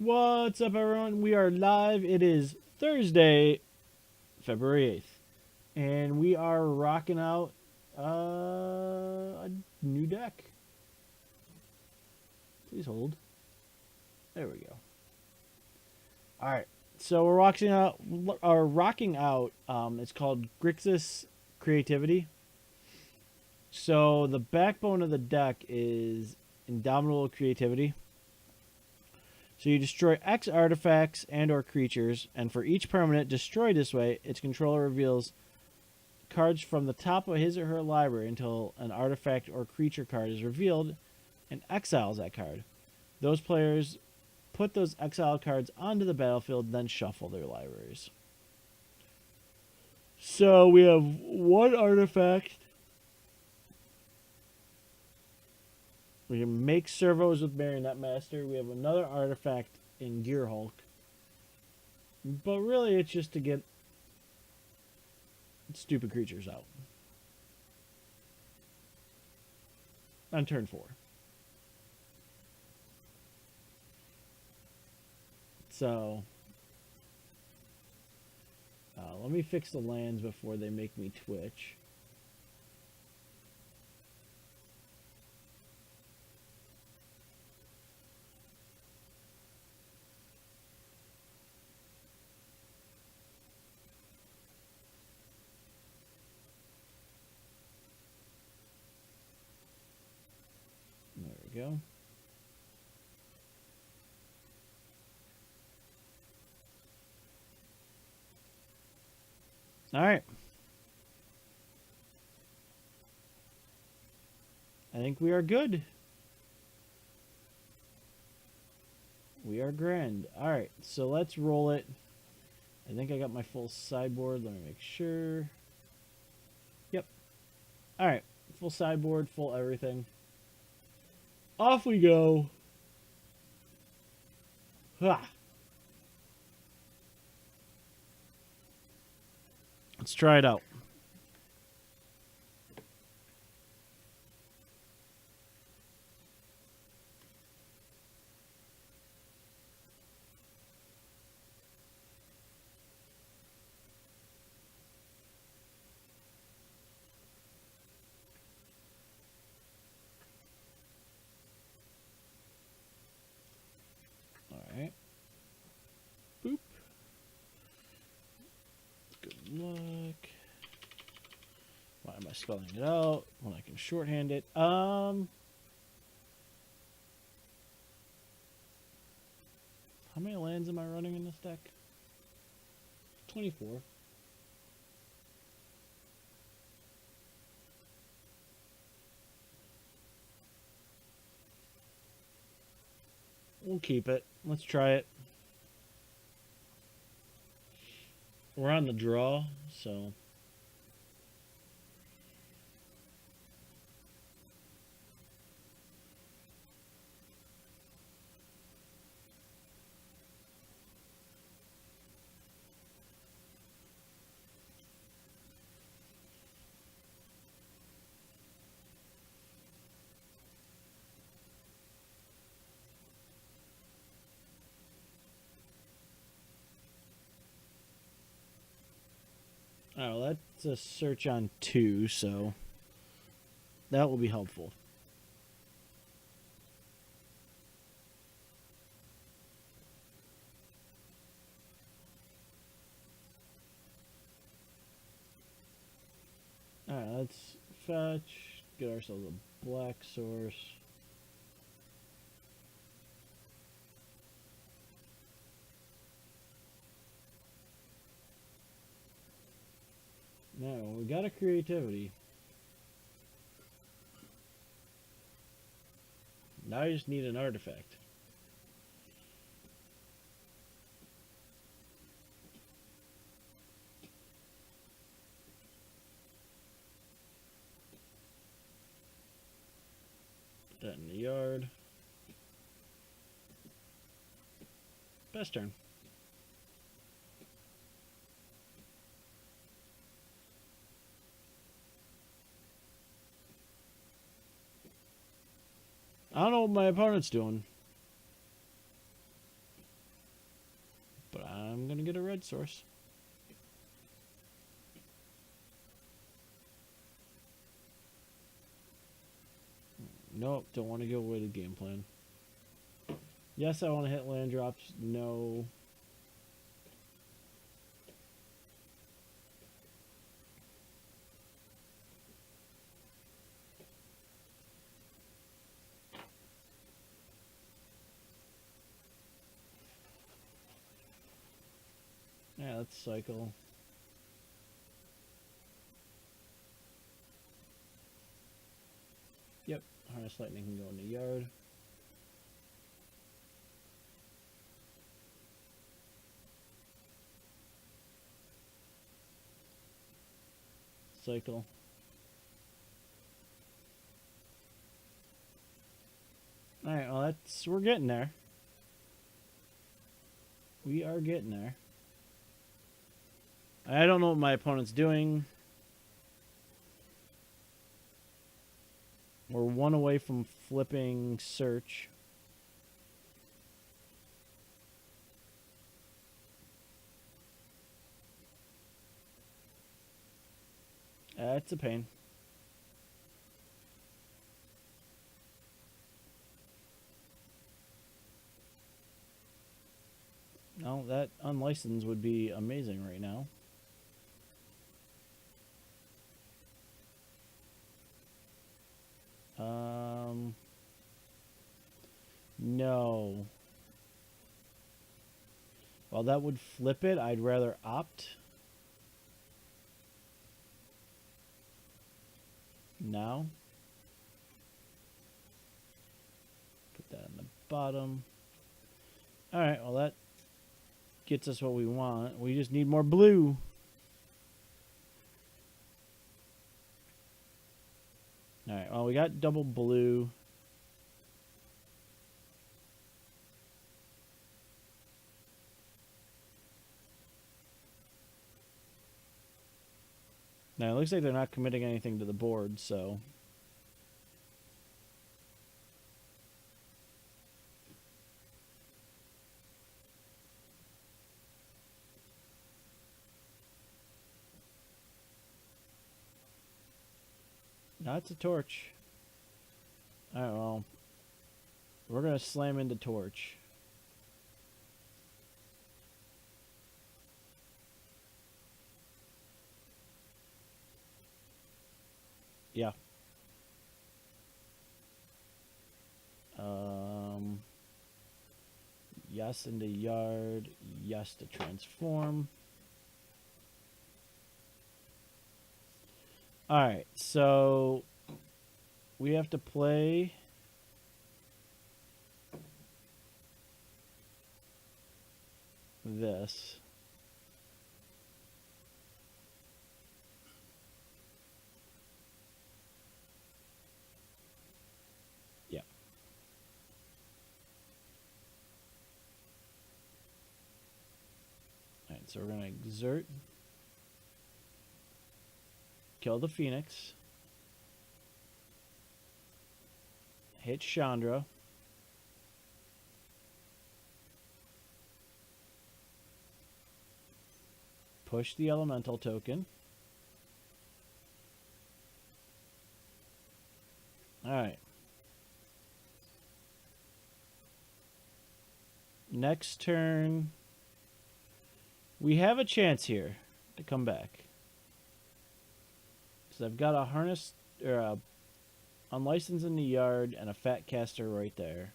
What's up, everyone? We are live. It is Thursday, February 8th, and we are rocking out a new deck. Please hold. There we go. All right, so we're rocking out. It's called Grixis Creativity. So the backbone of the deck is Indomitable Creativity. So you destroy X artifacts and or creatures, and for each permanent destroyed this way, its controller reveals cards from the top of his or her library until an artifact or creature card is revealed and exiles that card. Those players put those exiled cards onto the battlefield, then shuffle their libraries. So we have one artifact. We can make servos with Marionette Master. We have another artifact in Gear Hulk. But really, it's just to get stupid creatures out. On turn 4. So, let me fix the lands before they make me twitch. There we go. All right. I think we are good. We are grand. All right, so let's roll it. I think I got my full sideboard. Let me make sure. Yep. All right, full sideboard, full everything. Off we go. Ha. Let's try it out. All right. Boop. Good luck. Why am I spelling it out when I can shorthand it? How many lands am I running in this deck? 24. We'll keep it. Let's try it. We're on the draw, so... Alright, that's a search on 2, so that will be helpful. Alright, let's fetch, get ourselves a black source. Now, we got a creativity. Now I just need an artifact. Put that in the yard. Best turn. I don't know what my opponent's doing. source. Nope, don't want to go with a game plan. Yes, I want to hit land drops. No. Yeah, let's cycle. Yep, Harness Lightning can go in the yard. Cycle. Alright, well we're getting there. We are getting there. I don't know what my opponent's doing. We're one away from flipping search. It's a pain. No, that unlicensed would be amazing right now. No. While that would flip it, I'd rather opt. Now. Put that on the bottom. Alright, well that gets us what we want. We just need more blue. Alright, well we got double blue. Now, it looks like they're not committing anything to the board, so... That's a torch. Alright, well... We're gonna slam into torch. Yeah. Yes into yard. Yes to transform. Alright, so... We have to play... this. Yeah. Alright, so we're going to exert. Kill the Phoenix. Hit Chandra. Push the elemental token. Alright. Next turn. We have a chance here to come back. Because I've got a harness or a unlicensed in the yard and a fat caster right there.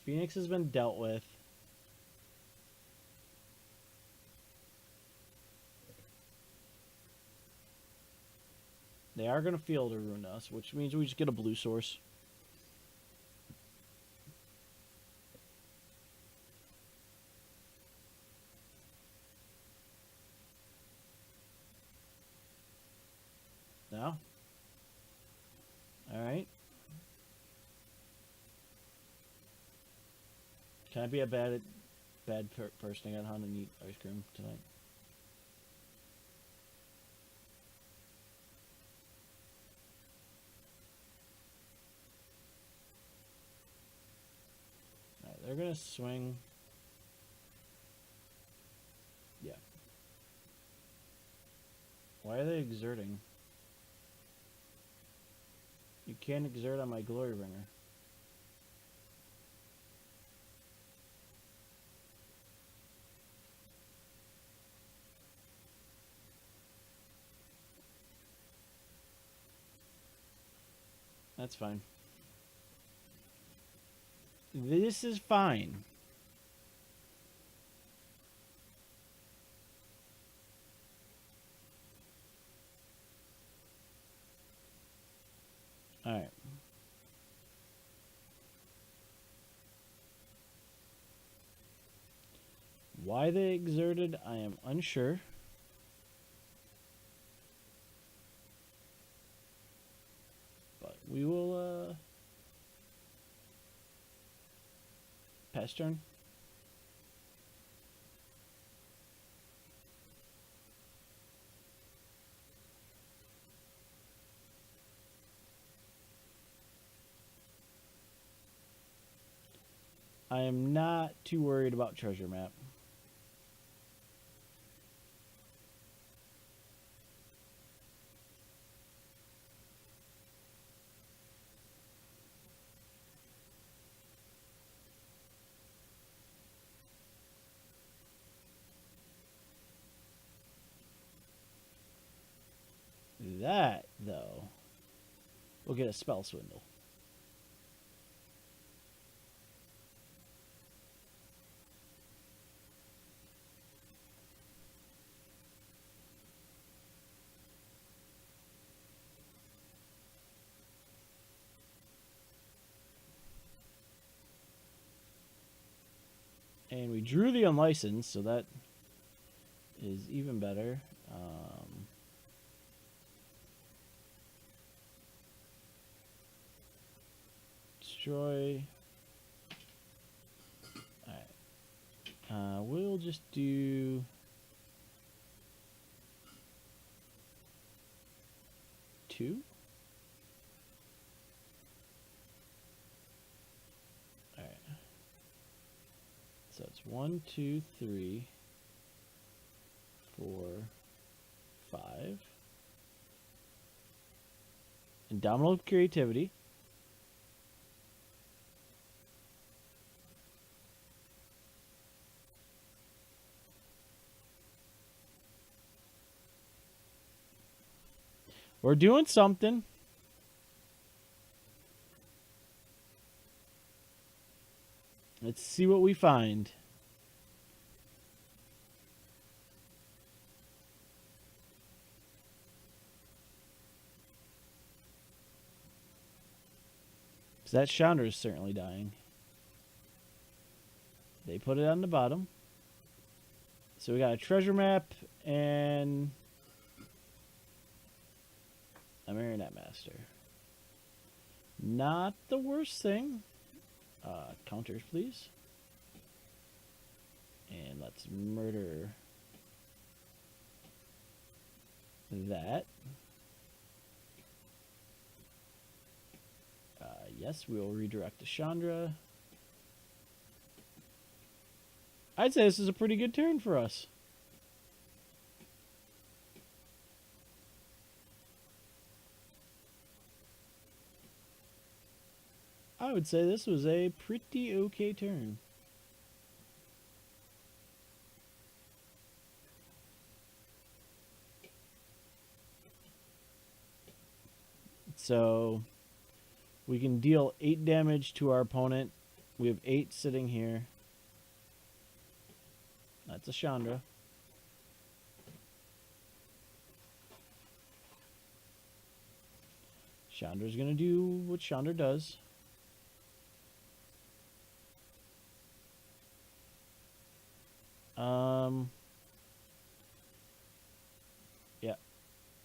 Phoenix has been dealt with. They are going to field or ruin us, which means we just get a blue source. No? Alright. Can I be a bad person again? How to eat ice cream tonight? they're gonna swing. Yeah. Why are they exerting? You can't exert on my glory bringer. That's fine. This is fine. Alright. Why they exerted, I am unsure. But we will, pass turn. I am not too worried about treasure map. That, though, we'll get a spell swindle. And we drew the unlicensed, so that is even better. Destroy. Alright. We'll just do... two? Alright. So it's 1, 2, 3, 4, 5. Indomitable Creativity. We're doing something. Let's see what we find. Because that Chandra is certainly dying. They put it on the bottom. So we got a treasure map and a Marionette Master. Not the worst thing. Counters, please. And let's murder that. Yes, we will redirect to Chandra. I'd say this is a pretty good turn for us. I would say this was a pretty okay turn. So we can deal 8 damage to our opponent. We have 8 sitting here. That's a Chandra. Chandra's going to do what Chandra does. Yeah,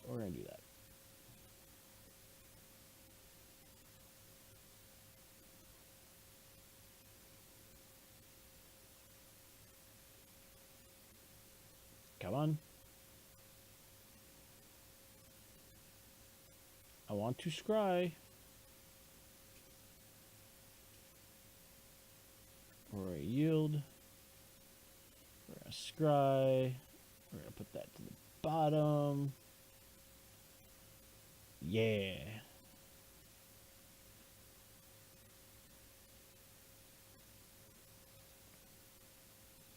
we're going to do that. Come on. I want to scry. scry. We're going to put that to the bottom. Yeah.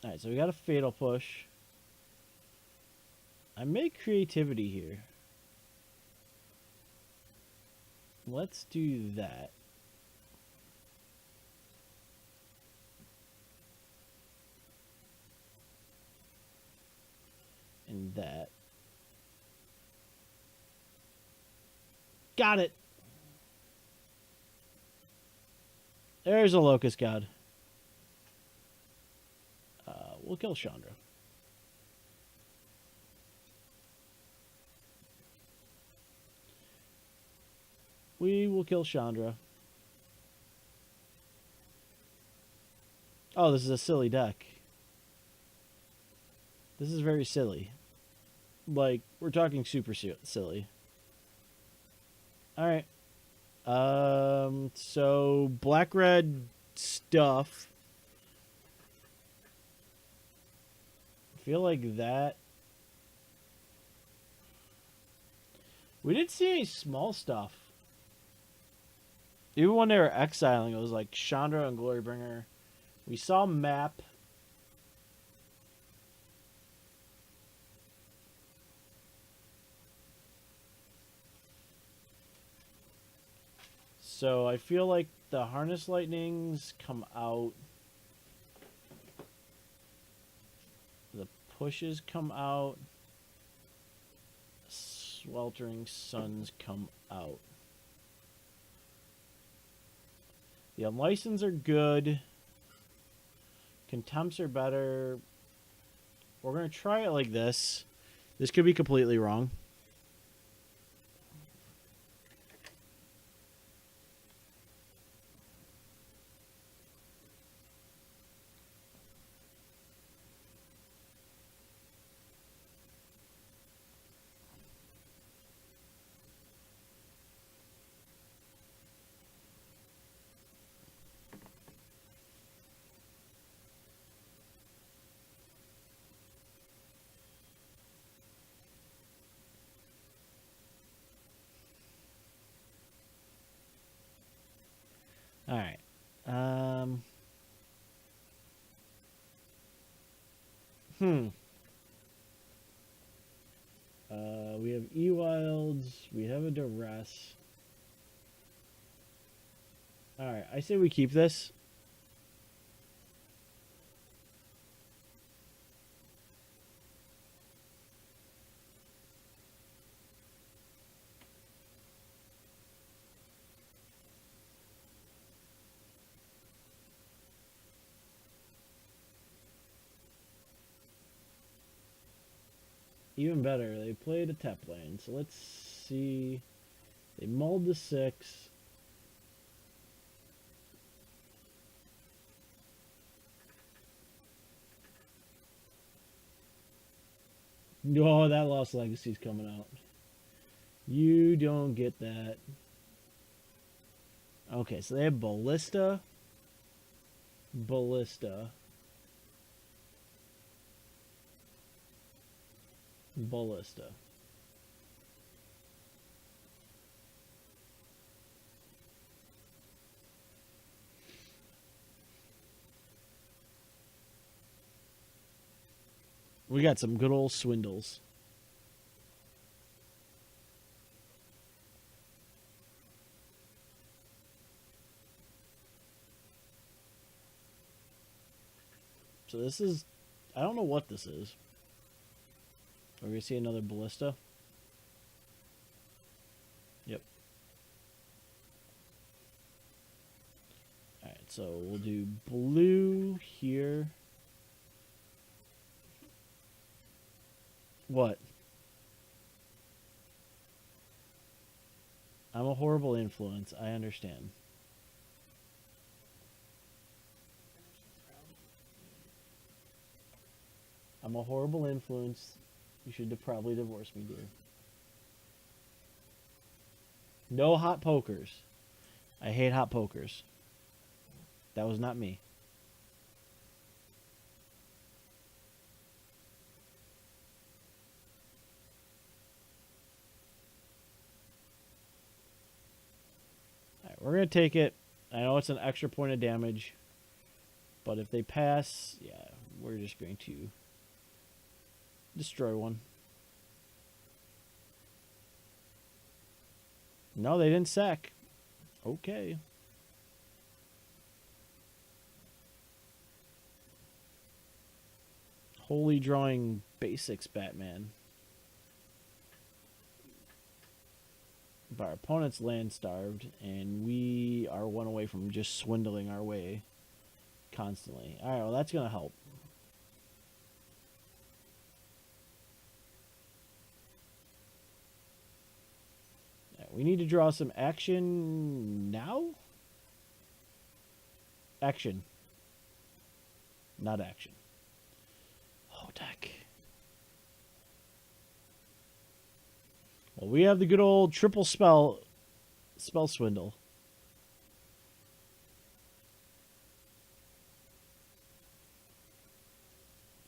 Alright, so we got a fatal push. I make creativity here. Let's do that. And that. Got it! There's a Locust God. We'll kill Chandra. We will kill Chandra. Oh, this is a silly deck. This is very silly. Like, we're talking super silly. Alright. So, black-red stuff. I feel like that. We didn't see any small stuff. Even when they were exiling, it was like Chandra and Glorybringer. We saw map. So I feel like the Harness Lightnings come out. The pushes come out. Sweltering Suns come out. The Unlicensed are good. Contempts are better. We're going to try it like this. This could be completely wrong. All right. We have E-Wilds. We have a Duress. Alright, I say we keep this. Even better, they played a tap lane. So let's see. They mulled the 6. Oh, that Lost Legacy's coming out. You don't get that. Okay, so they have Ballista. Ballista. Ballista. We got some good old swindles. So this is... I don't know what this is. Are we going to see another Ballista? Yep. Alright, so we'll do blue here. What? I'm a horrible influence. I understand. I'm a horrible influence. You should probably divorce me, dear. No hot pokers. I hate hot pokers. That was not me. we're going to take it. I know it's an extra point of damage. But if they pass, yeah, we're just going to destroy one. No, they didn't sack. Okay. Holy drawing basics, Batman. But our opponent's land starved, and we are one away from just swindling our way constantly. All right, well, that's going to help. Right, we need to draw some action now? Action. Not action. Oh, deck. Well, we have the good old triple spell swindle.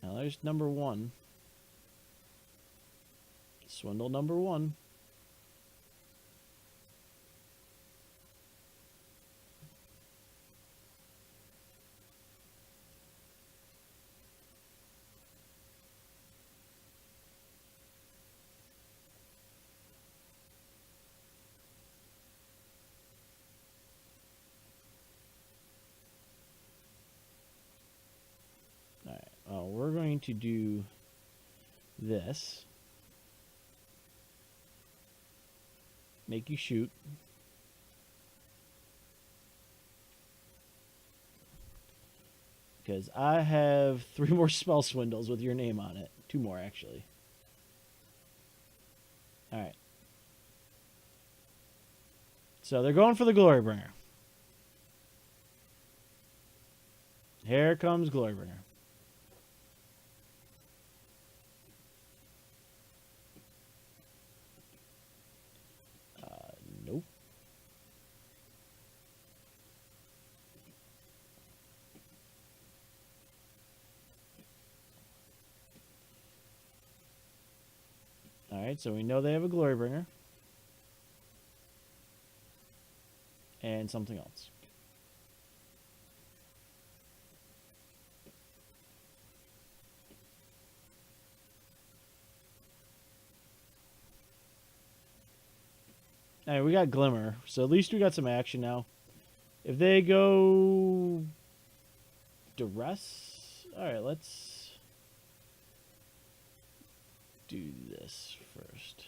Now there's number one. Swindle number one. Alright, well, we're going to do this. Make you shoot. Because I have 3 more spell swindles with your name on it. 2 more, actually. Alright. So they're going for the Glorybringer. Here comes Glorybringer. Nope. Alright, so we know they have a Glorybringer. And something else. Alright, we got Glimmer, so at least we got some action now. If they go Duress, alright, let's do this first.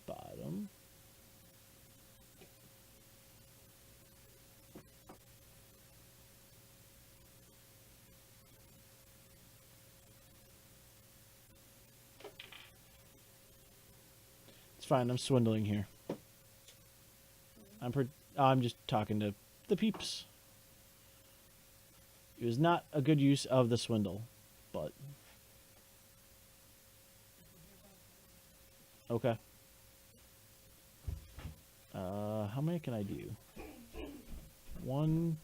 Bottom. It's fine. I'm swindling here. I'm just talking to the peeps. It was not a good use of the swindle, but okay. How many can I do? 1.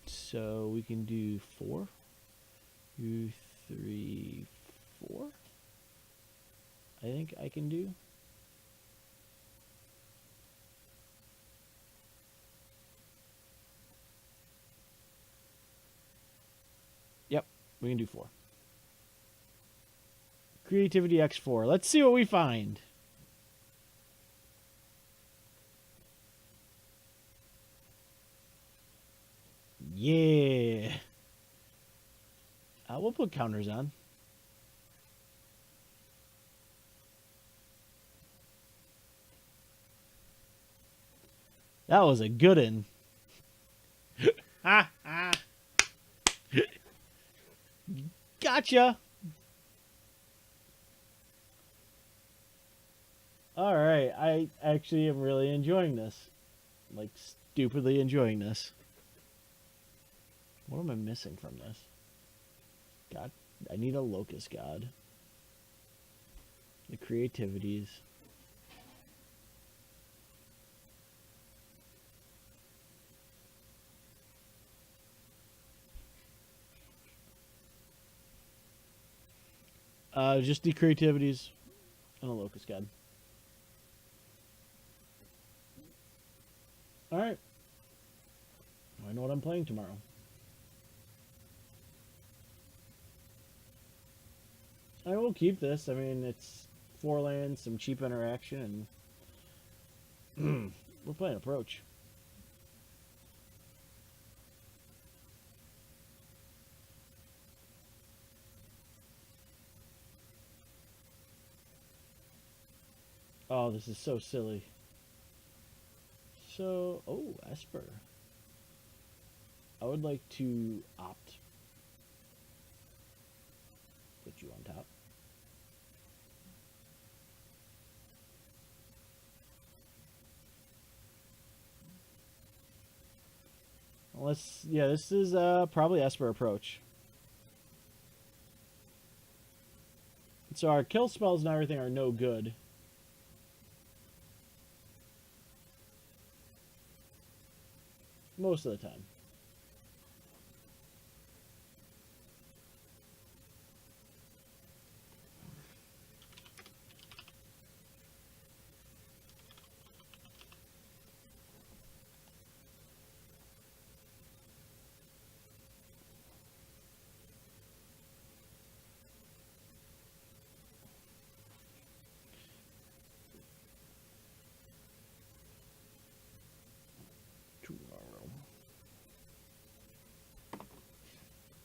So we can do 4. 2, 3, 4. I think I can do. Yep, we can do 4. Creativity X4. Let's see what we find. Yeah. We'll put counters on. That was a good one. Gotcha. All right. I actually am really enjoying this. Like, stupidly enjoying this. What am I missing from this? God, I need a Locust God. The creativities. Just the creativities and a locust god. All right. I know what I'm playing tomorrow. I will keep this. I mean, it's 4 lands, some cheap interaction, and we're playing approach. Oh, this is so silly. So, oh, Esper. I would like to opt. Put you on top. Unless, yeah, this is probably Esper approach. So our kill spells and everything are no good. Most of the time.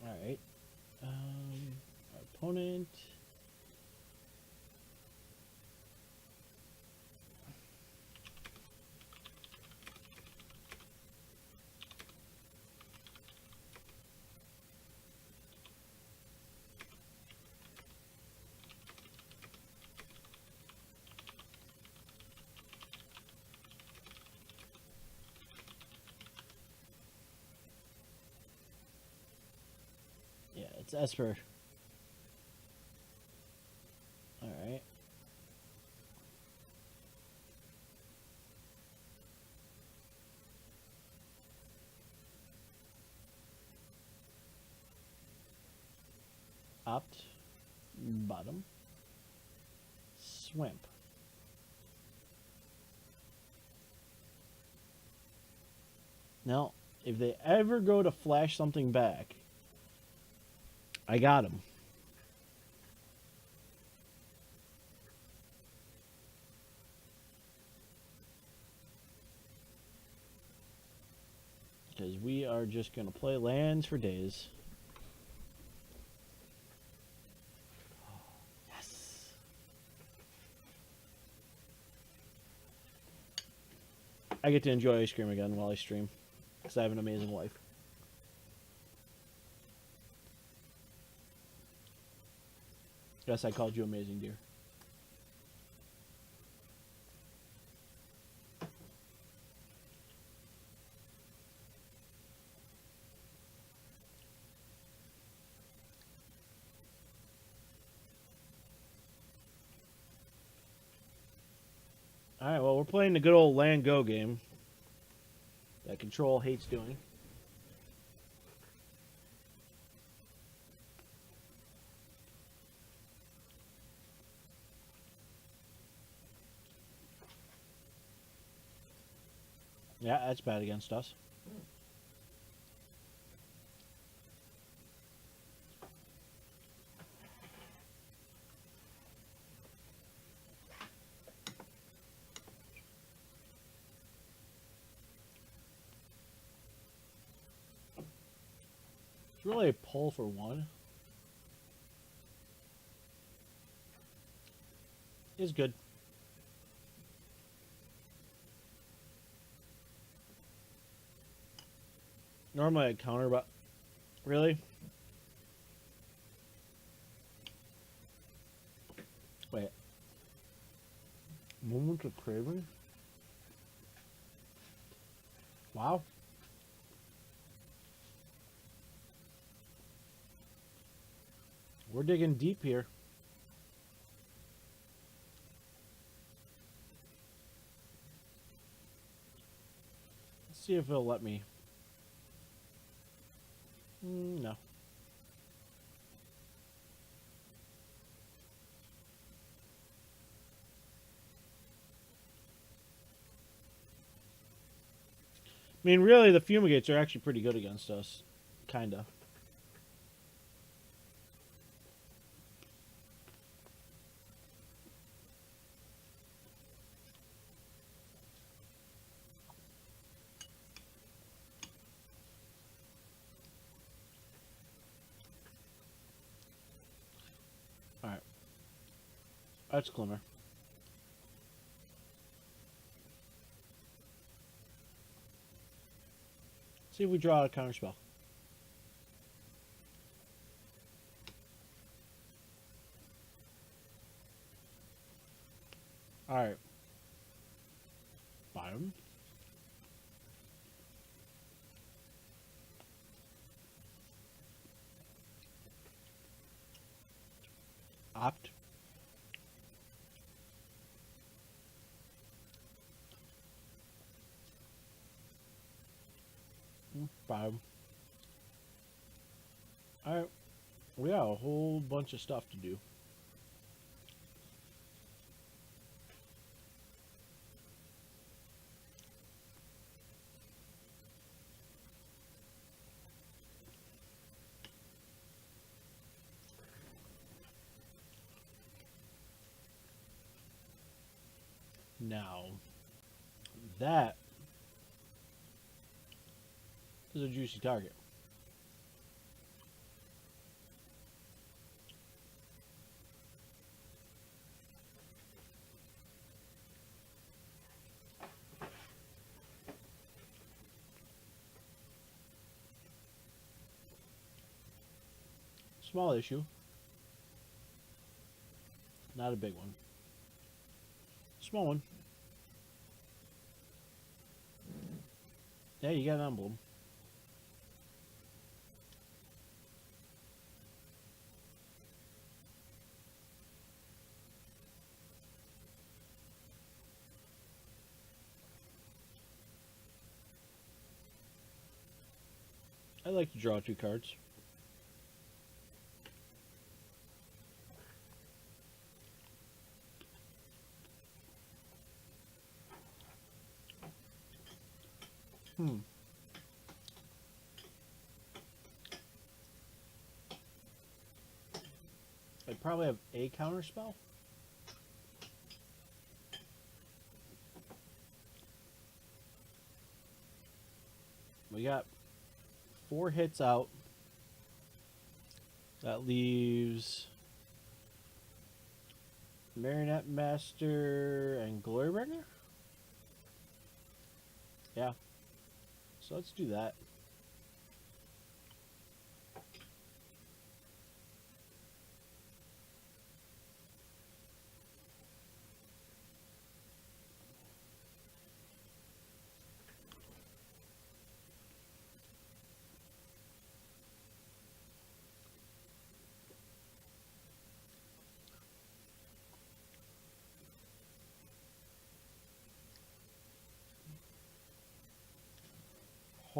Alright. Our opponent. Yeah, it's Esper. Alright. Opt. Bottom. Swimp. Now, if they ever go to flash something back, I got him. Because we are just going to play lands for days. Yes. I get to enjoy ice cream again while I stream. Because I have an amazing wife. Yes, I called you amazing, dear. Alright, well, we're playing the good old land go game that Control hates doing. Yeah, that's bad against us. It's really a pull for one. Is good. Normally I counter, but really? Wait. Moment of craving? Wow. We're digging deep here. Let's see if it'll let me. No. mean, really, the fumigates are actually pretty good against us. Kinda. Alright. That's Glimmer. See if we draw a counterspell. Alright. Bottom. Opt. Bottom. Alright. We got a whole bunch of stuff to do. Now, that is a juicy target. Small issue. Not a big one. Small one. Yeah, you got an emblem. I like to draw 2 cards. I probably have a counterspell. We got 4 hits out. That leaves Marionette Master and Glorybringer? Yeah. So let's do that.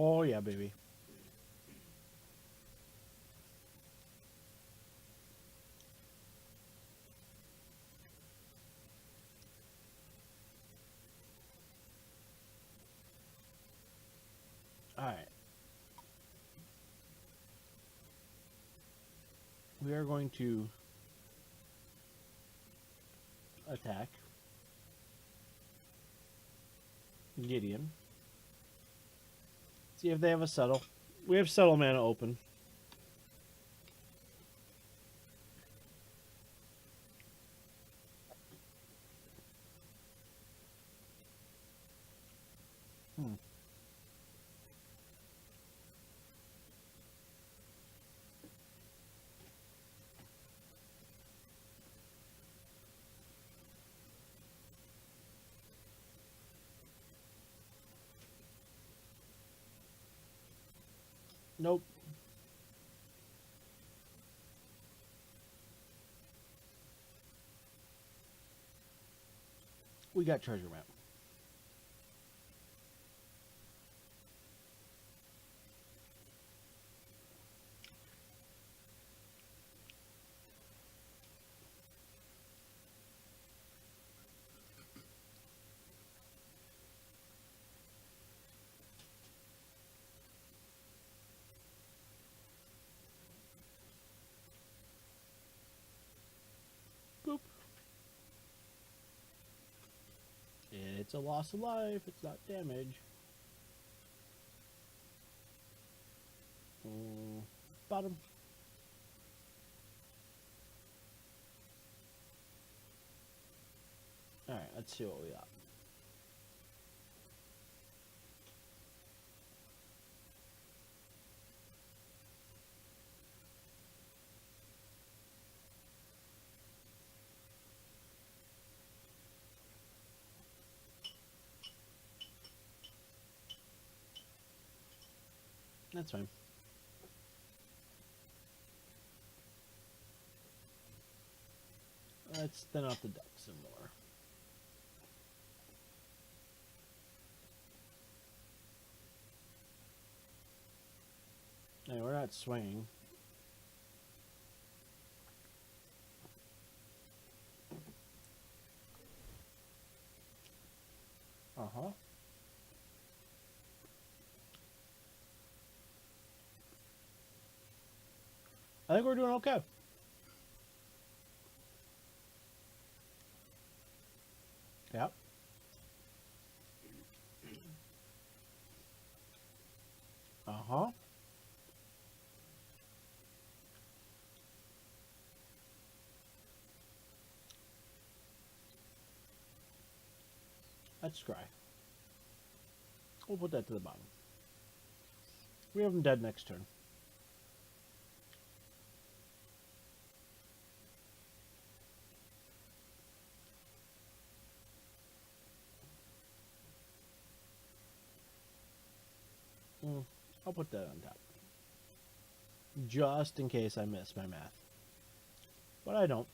Oh yeah, baby. Alright. We are going to attack Gideon. See if they have a settle. We have settle mana open. Nope. We got treasure map. It's a loss of life. It's not damage. Bottom. Alright, let's see what we got. That's fine. Let's thin out the deck some more. Hey, we're not swinging. Uh-huh. I think we're doing okay. Yep. Uh-huh. Let's scry. We'll put that to the bottom. We have him dead next turn. I'll put that on top. Just in case I miss my math. But I don't.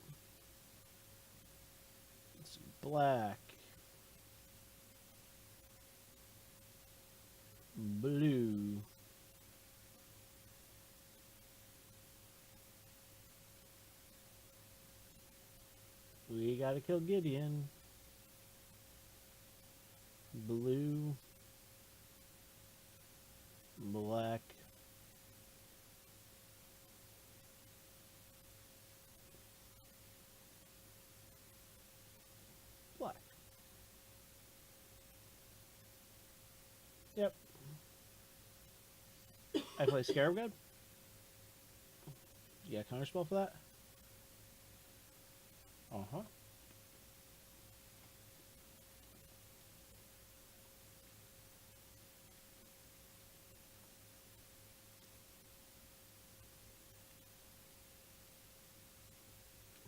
It's black. Blue. We gotta kill Gideon. Blue. Black. Black. Yep. I play Scarab God. You got a counter spell for that? Uh-huh.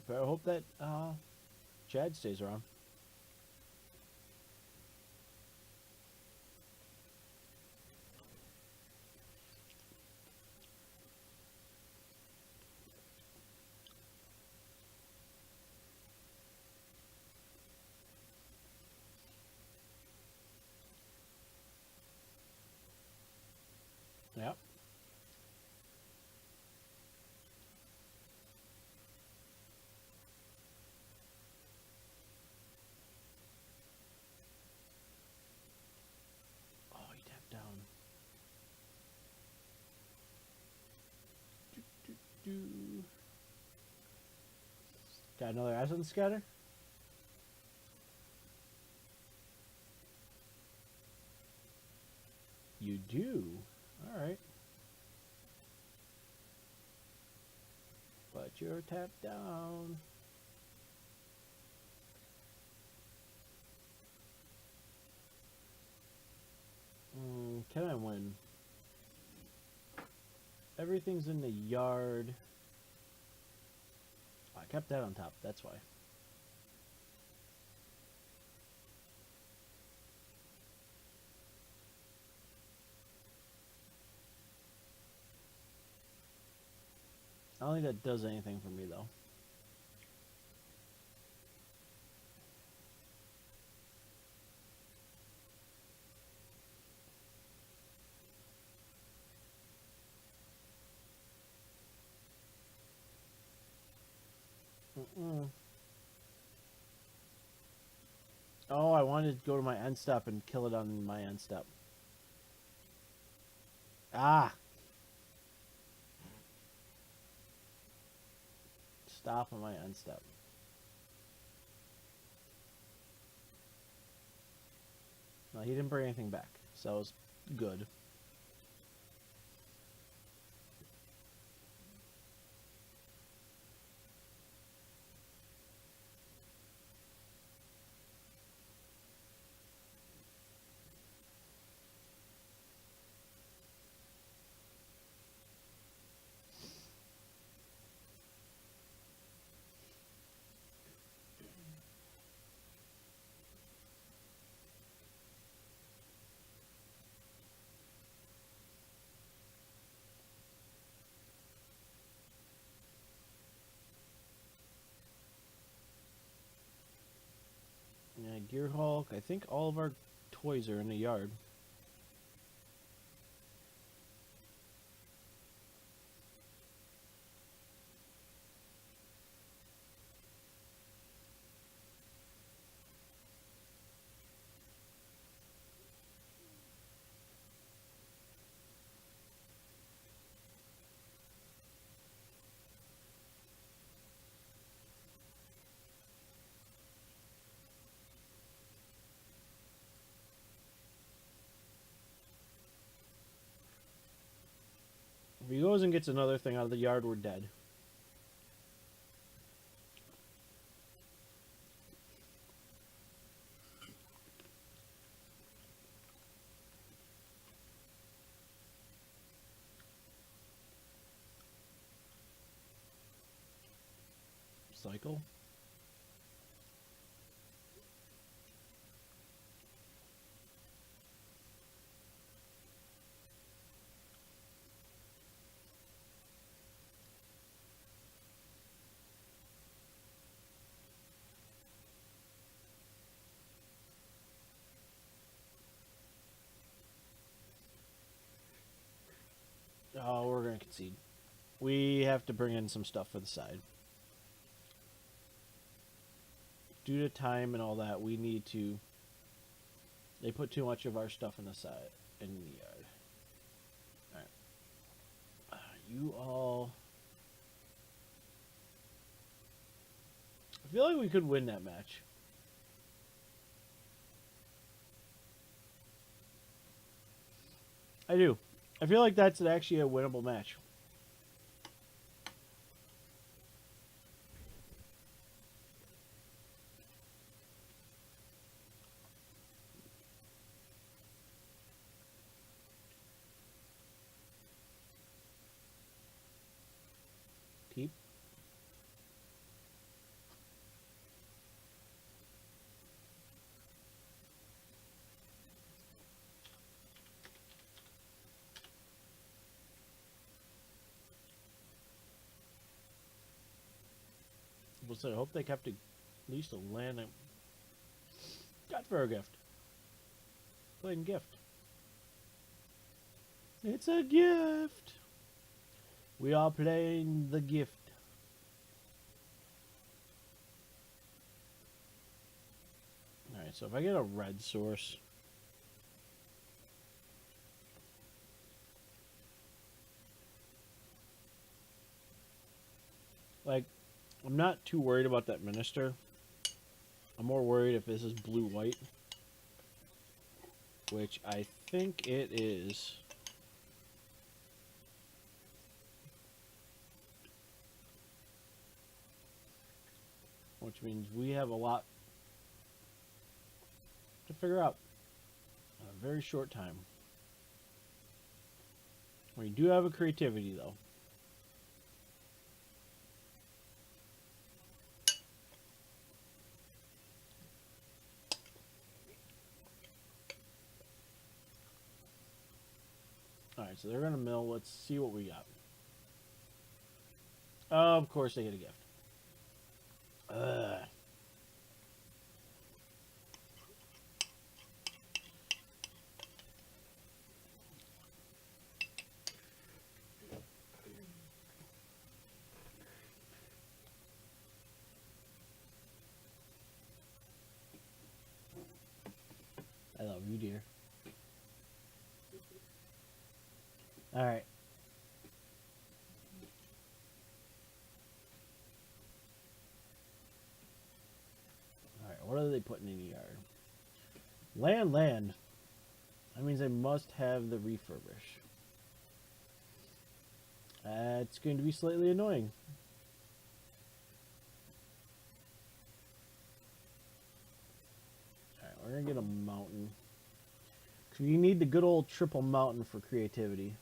But I hope that Chad stays around. Yep. Oh, he tapped down. Do. Got another Essence Scatter? You do? Alright. But you're tapped down. Can I win? Everything's in the yard. Oh, I kept that on top, that's why. I don't think that does anything for me, though. Oh, I wanted to go to my end step and kill it on my end step. Ah! Stop on my end step. He didn't bring anything back, so it was good. Yeah, Gear Hulk. I think all of our toys are in the yard. If he goes and gets another thing out of the yard, we're dead. Cycle. Oh, we're gonna concede. We have to bring in some stuff for the side. Due to time and all that, we need to. They put too much of our stuff in the side in the yard. All right, you all. I feel like we could win that match. I do. I feel like that's actually a winnable match. Keep. I hope they kept at least a land. Got for a gift. Playing gift. It's a gift. We are playing the gift. Alright, so if I get a red source. Like, I'm not too worried about that minister. I'm more worried if this is blue-white. Which I think it is. Which means we have a lot to figure out in a very short time. We do have a creativity, though. Alright, so they're going to mill. Let's see what we got. Of course they get a gift. Ugh. I love you, dear. Alright. Alright, what are they putting in the yard? Land. That means I must have the refurbish. It's going to be slightly annoying. Alright, we're going to get a mountain. So you need the good old triple mountain for creativity.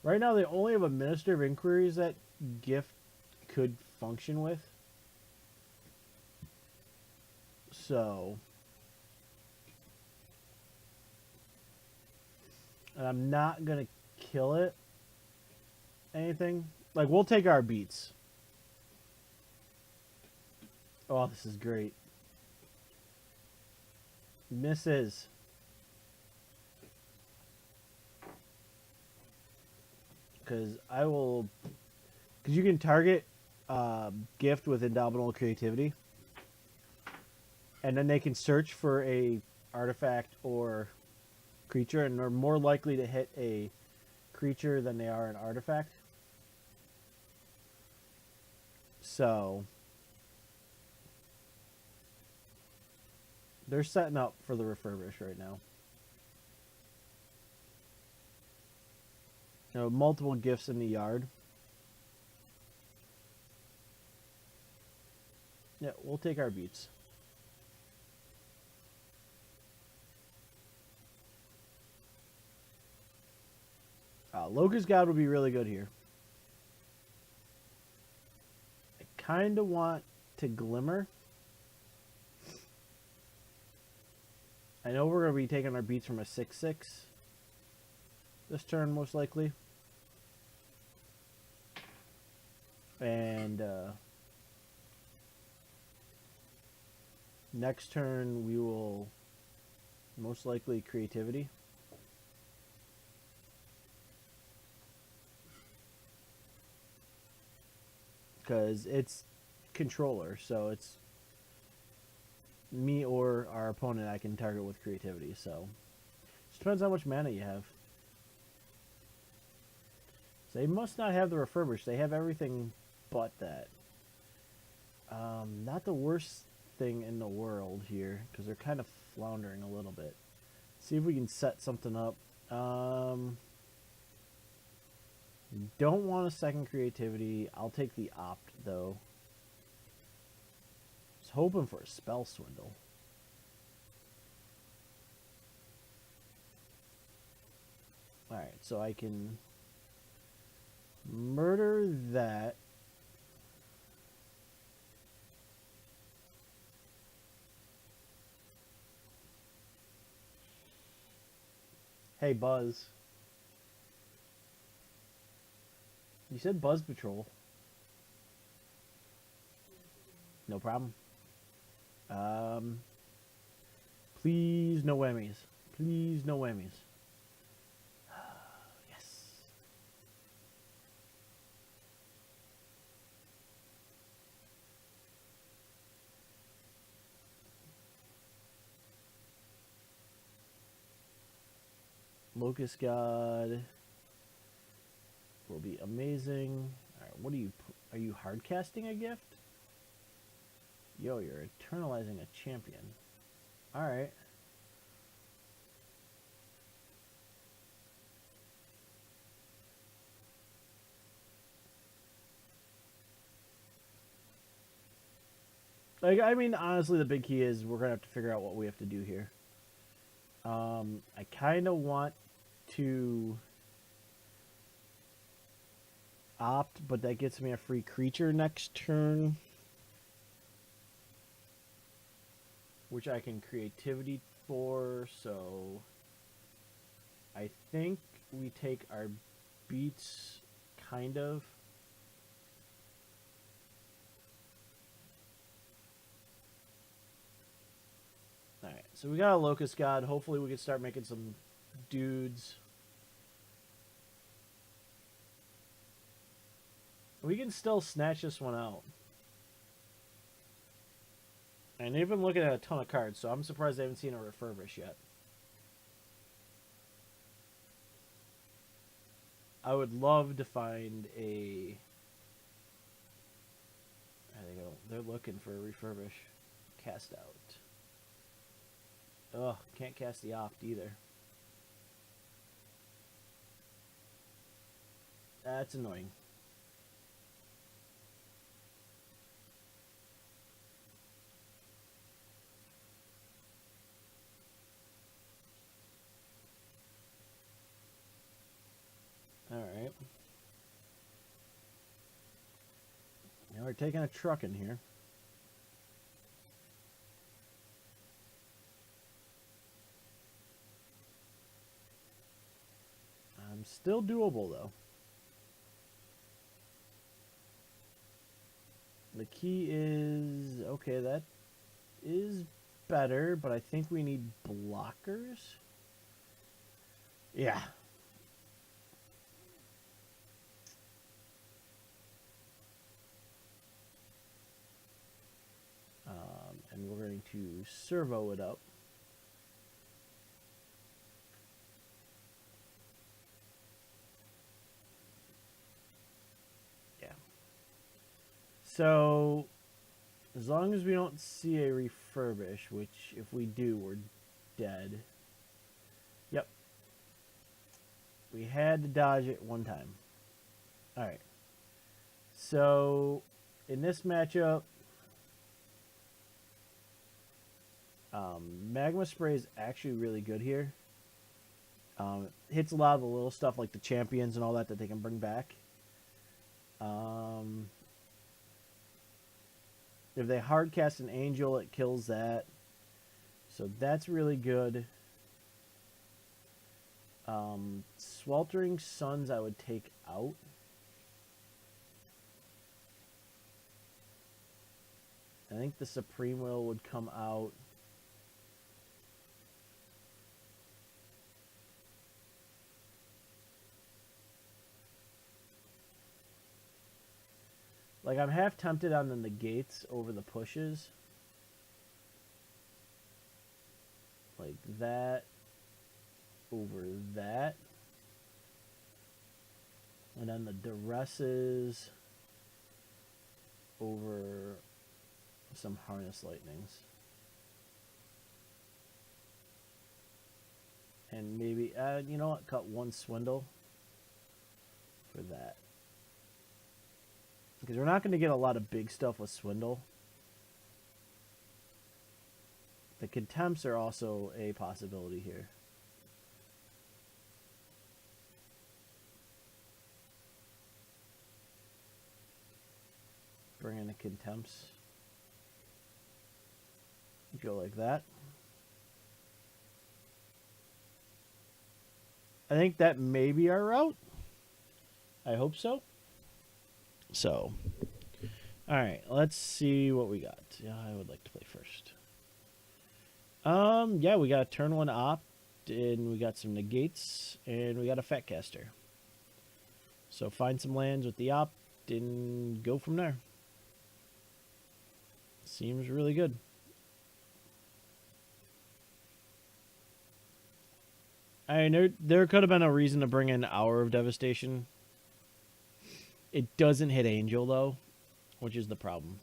Right now they only have a Minister of Inquiries that gift could function with. So... and I'm not going to kill it. Anything. Like, we'll take our beats. Oh, this is great. Misses. Because I will... because you can target gift with Indomitable Creativity. And then they can search for a artifact or creature, and they're more likely to hit a creature than they are an artifact. So they're setting up for the refurbish right now. You know, multiple gifts in the yard. Yeah, we'll take our beats. Locust God would be really good here. I kind of want to Glimmer. I know we're going to be taking our beats from a 6/6 this turn, most likely. And next turn we will most likely Creativity. Because it's controller, so it's me or our opponent I can target with Creativity. So it depends how much mana you have. So they must not have the refurbish. They have everything but that. Not the worst thing in the world here, because they're kind of floundering a little bit. See if we can set something up. Don't want a second Creativity. I'll take the Opt, though. I was hoping for a Spell Swindle. Alright, so I can murder that. Hey, Buzz. You said Buzz Patrol. No problem. Please no whammies. Please no whammies. Yes. Locust God will be amazing. Alright, what are you hard casting a gift? Yo, you're eternalizing a champion. Alright. Like, I mean, honestly, the big key is we're going to have to figure out what we have to do here. I kind of want to Opt, but that gets me a free creature next turn, which I can Creativity for, so I think we take our beats, kind of. Alright, so we got a Locust God. Hopefully we can start making some dudes. We can still snatch this one out. And they've been looking at a ton of cards, so I'm surprised they haven't seen a refurbish yet. I would love to find a... There they go. They're looking for a refurbish. Cast out. Ugh, can't cast the opt either. That's annoying. Alright. Now we're taking a truck in here. I'm still doable, though. The key is... Okay, that is better, but I think we need blockers. Yeah. And we're going to servo it up. Yeah. So, as long as we don't see a refurbish, which if we do, we're dead. Yep. We had to dodge it one time. Alright. So, in this matchup, Magma Spray is actually really good here. Hits a lot of the little stuff like the champions and all that they can bring back. If they hard cast an angel, it kills that. So that's really good. Sweltering Suns I would take out. I think the Supreme Will would come out. Like, I'm half tempted on the negates over the pushes. Like that over that. And then the duresses over some harness lightnings. And maybe, you know what, cut one swindle for that. Because we're not going to get a lot of big stuff with swindle. The contempts are also a possibility here. Bring in the contempts. Go like that. I think that may be our route. I hope so. So, all right, let's see what we got. Yeah, I would like to play first. Yeah, we got a turn one opt, and we got some negates, and we got a fat caster. So find some lands with the opt and go from there. Seems really good. I mean, there could have been a reason to bring in Hour of Devastation. It doesn't hit Angel, though, which is the problem.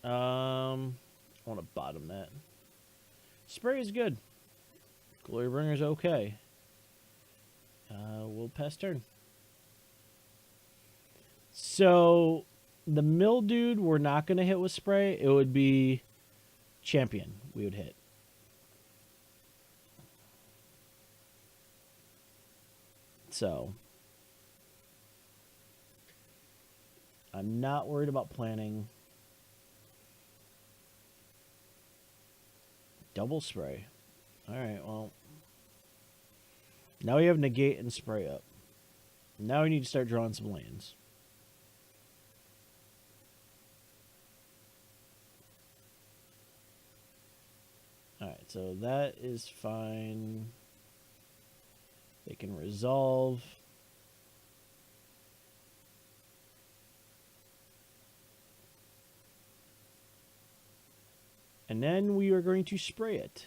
I want to bottom that. Spray is good. Glorybringer's okay. We'll pass turn. So, the Mildude we're not going to hit with spray. It would be Champion we would hit. So, I'm not worried about planning. Double spray. Alright, well. Now we have negate and spray up. Now we need to start drawing some lands. Alright, so that is fine. They can resolve. And then we are going to spray it.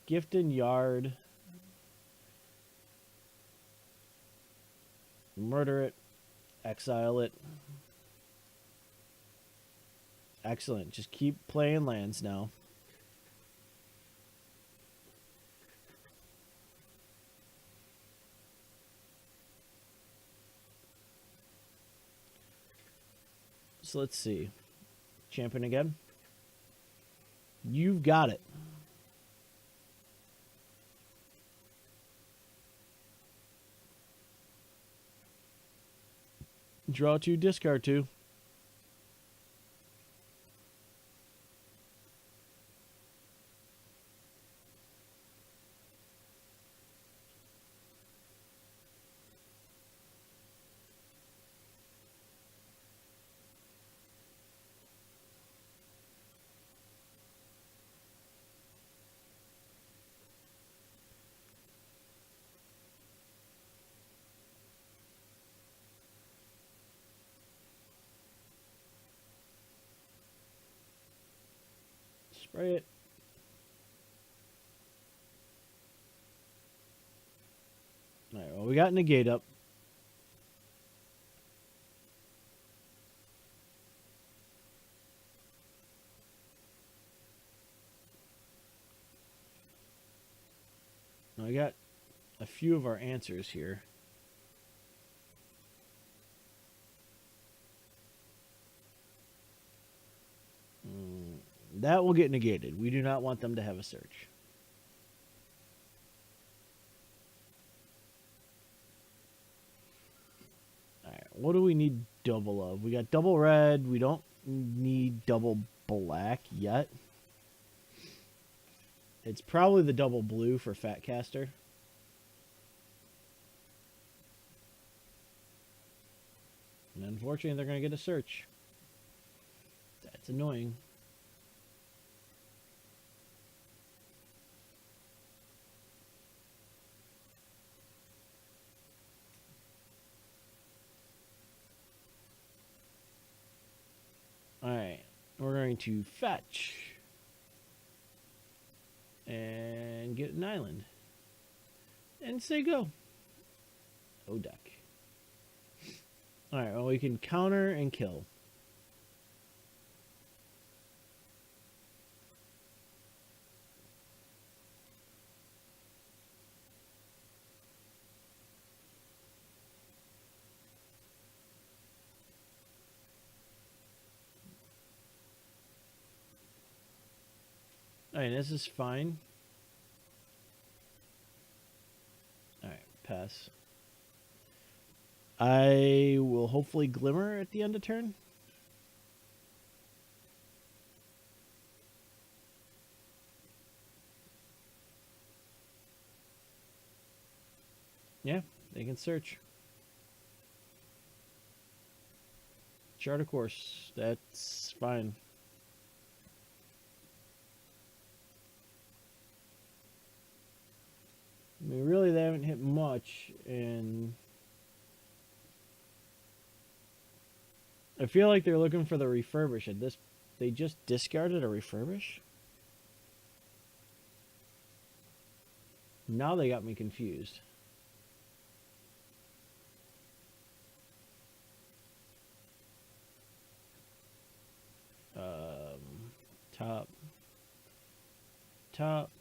Gift in yard. Murder it. Exile it. Excellent. Just keep playing lands now. So let's see. Champion again. You've got it. Draw 2, discard 2. Spray it. Alright, well, we got negate up. Now we got a few of our answers here. That will get negated. We do not want them to have a search. Alright, what do we need double of? We got double red. We don't need double black yet. It's probably the double blue for Fatcaster. And unfortunately, they're going to get a search. That's annoying. Alright, we're going to fetch and get an island and say go. Oh, duck. Alright, well, we can counter and kill. Alright, this is fine. Alright, pass. I will hopefully glimmer at the end of turn. Yeah, they can search. Chart a course. That's fine. I mean, really, they haven't hit much, and I feel like they're looking for the refurbish. At this, they just discarded a refurbish. Now they got me confused. Top.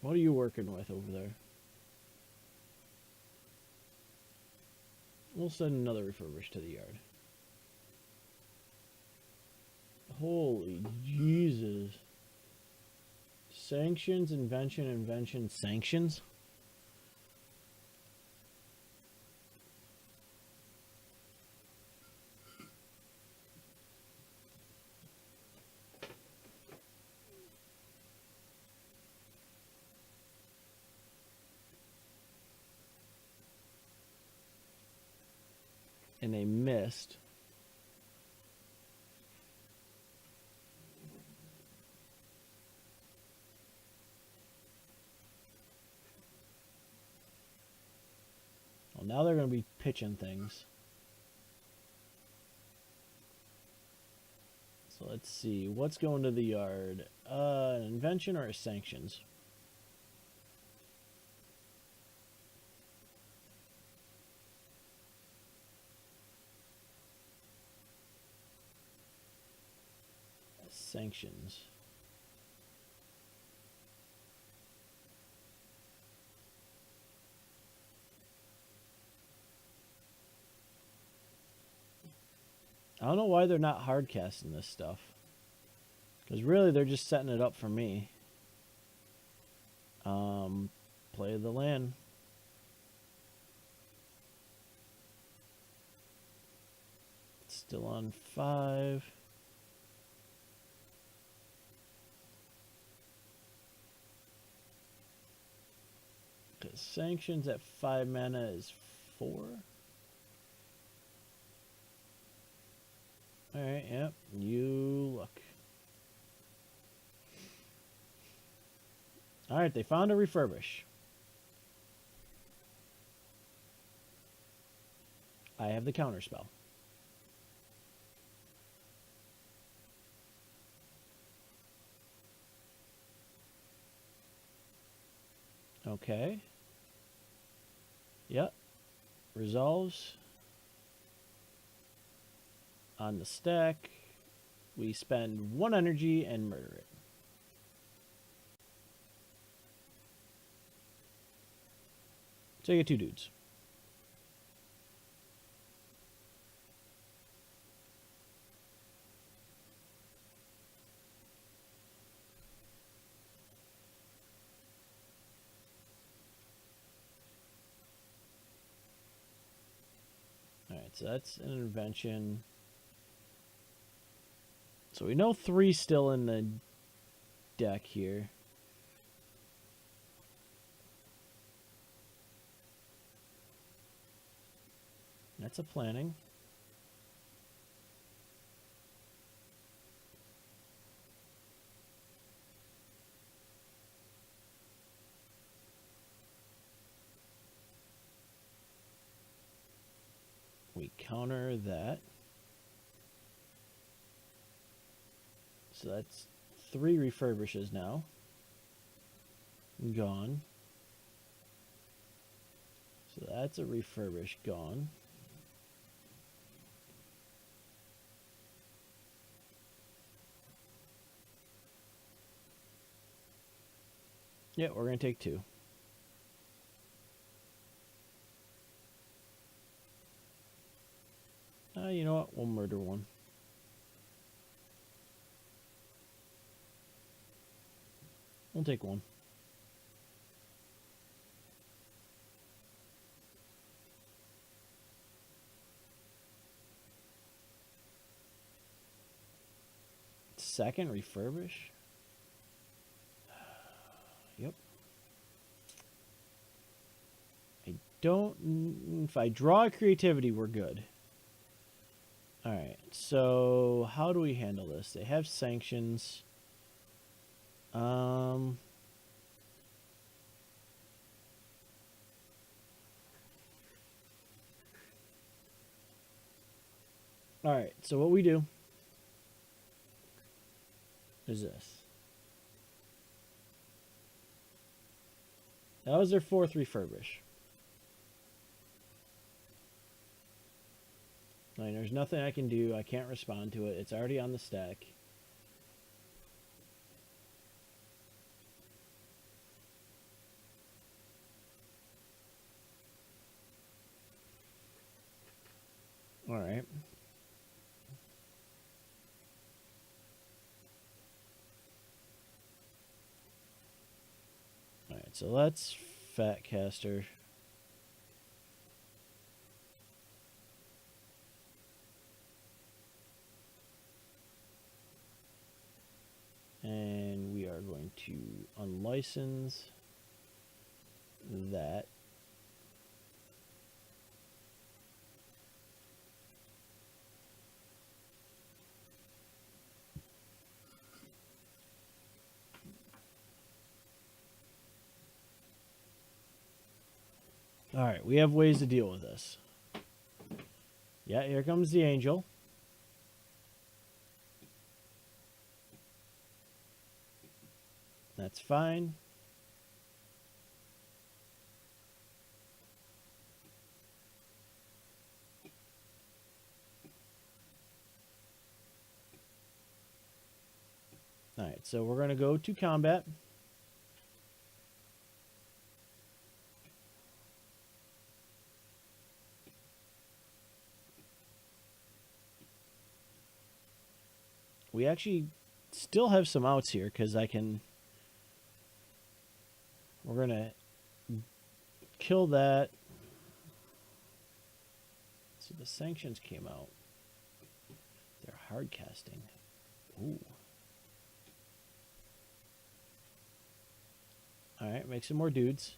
What are you working with over there? We'll send another refurbish to the yard. Holy Jesus. Sanctions, invention, sanctions? And they missed. Well, now they're going to be pitching things. So let's see. What's going to the yard? An invention or a sanctions? Sanctions. I don't know why they're not hard casting this stuff. Because really, they're just setting it up for me. Play the land. It's still on 5. Because sanctions at 5 mana is 4. Alright, yep. You look. Alright, they found a refurbish. I have the counter spell. Okay. Yep. Resolves. On the stack, we spend 1 energy and murder it. So you get 2 dudes. Alright, so that's an invention. So we know 3 still in the deck here. That's a planning. We counter that. So that's 3 refurbishes now. Gone. So that's a refurbish gone. Yeah, we're going to take 2. You know what? We'll murder 1. We'll take 1. Second refurbish? Yep. I don't... If I draw creativity, we're good. Alright, so how do we handle this? They have sanctions. Alright, so what we do is this. That was their 4th refurbish. I mean, there's nothing I can do. I can't respond to it. It's already on the stack. Alright. Alright, so let's Fat Caster. And we are going to unlicense that. All right, we have ways to deal with this. Yeah, here comes the angel. That's fine. All right, so we're going to go to combat. We actually still have some outs here because I can... We're going to kill that. So the sanctions came out. They're hard casting. Ooh. Alright, make some more dudes.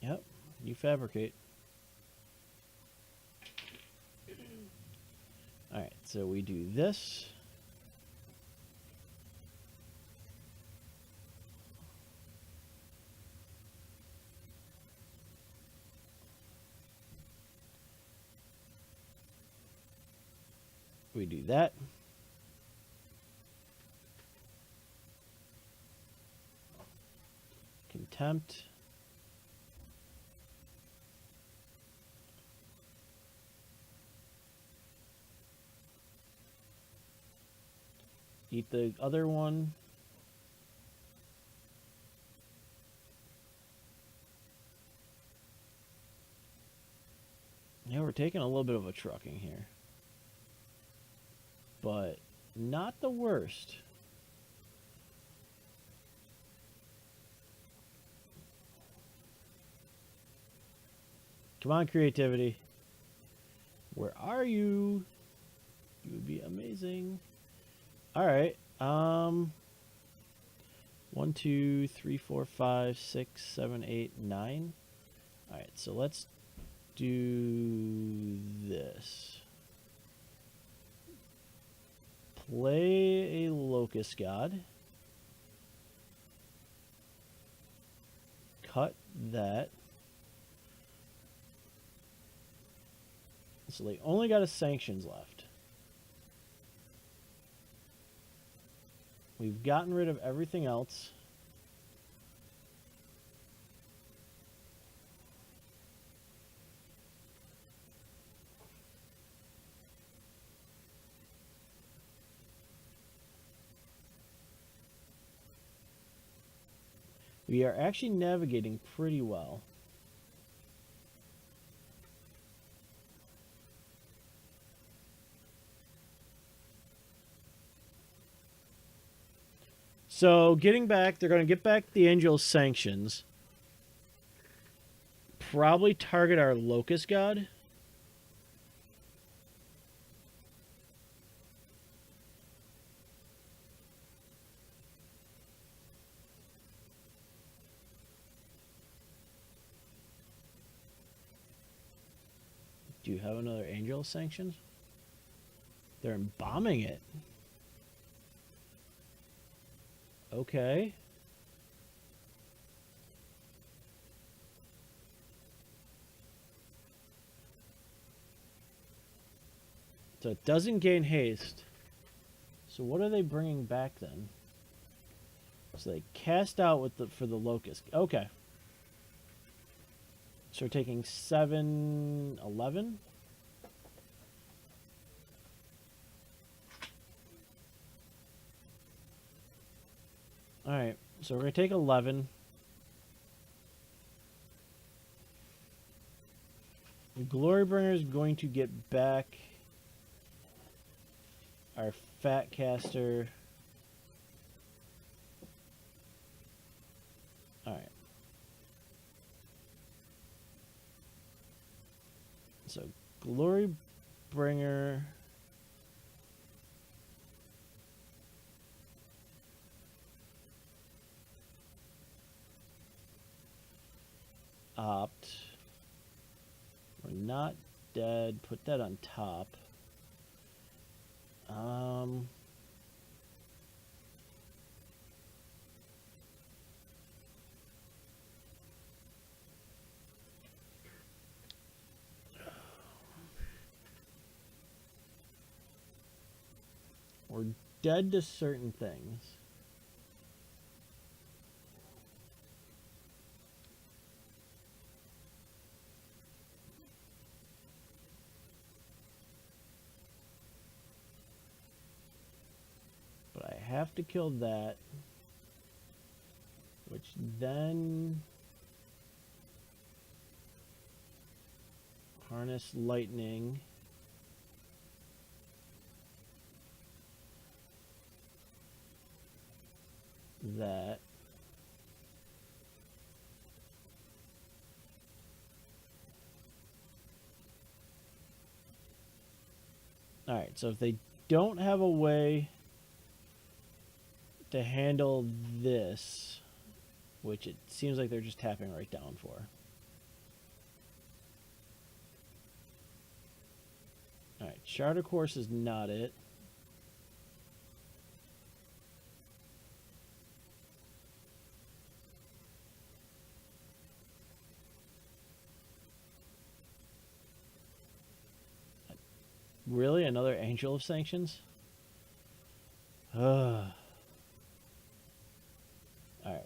Yep, you fabricate. Alright, so we do this. We do that. Contempt. Eat the other one. Yeah, we're taking a little bit of a trucking here. But not the worst. Come on, creativity. Where are you? You would be amazing. All right. 1, 2, 3, 4, 5, 6, 7, 8, 9. All right, so let's do this. Play a locust god. Cut that. So they only got a sanctions left. We've gotten rid of everything else. We are actually navigating pretty well. So getting back, they're going to get back the Angel's sanctions. Probably target our locust god. Do you have another angel sanctions? They're bombing it. Okay. So it doesn't gain haste. So what are they bringing back then? So they cast out with for the locust. Okay. So we're taking 7, 11. All right. So we're going to take 11. Glorybringer is going to get back our fat caster. All right. So Glorybringer. opt. We're not dead. Put that on top. We're dead to certain things. But I have to kill that. Which then harness lightning. That. Alright, so if they don't have a way to handle this, which it seems like they're just tapping right down for. Alright, Charter Course is not it. Really? Another Angel of Sanctions? Alright,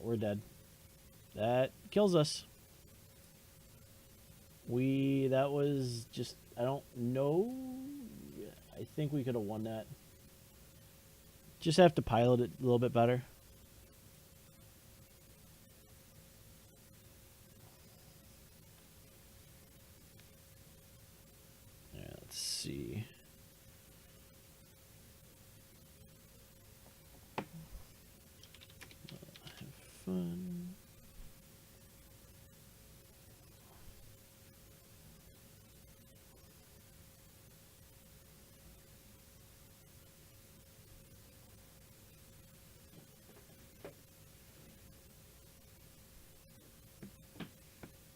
we're dead. That kills us. That was just, I don't know. I think we could have won that. Just have to pilot it a little bit better. Yeah, let's see. Have fun.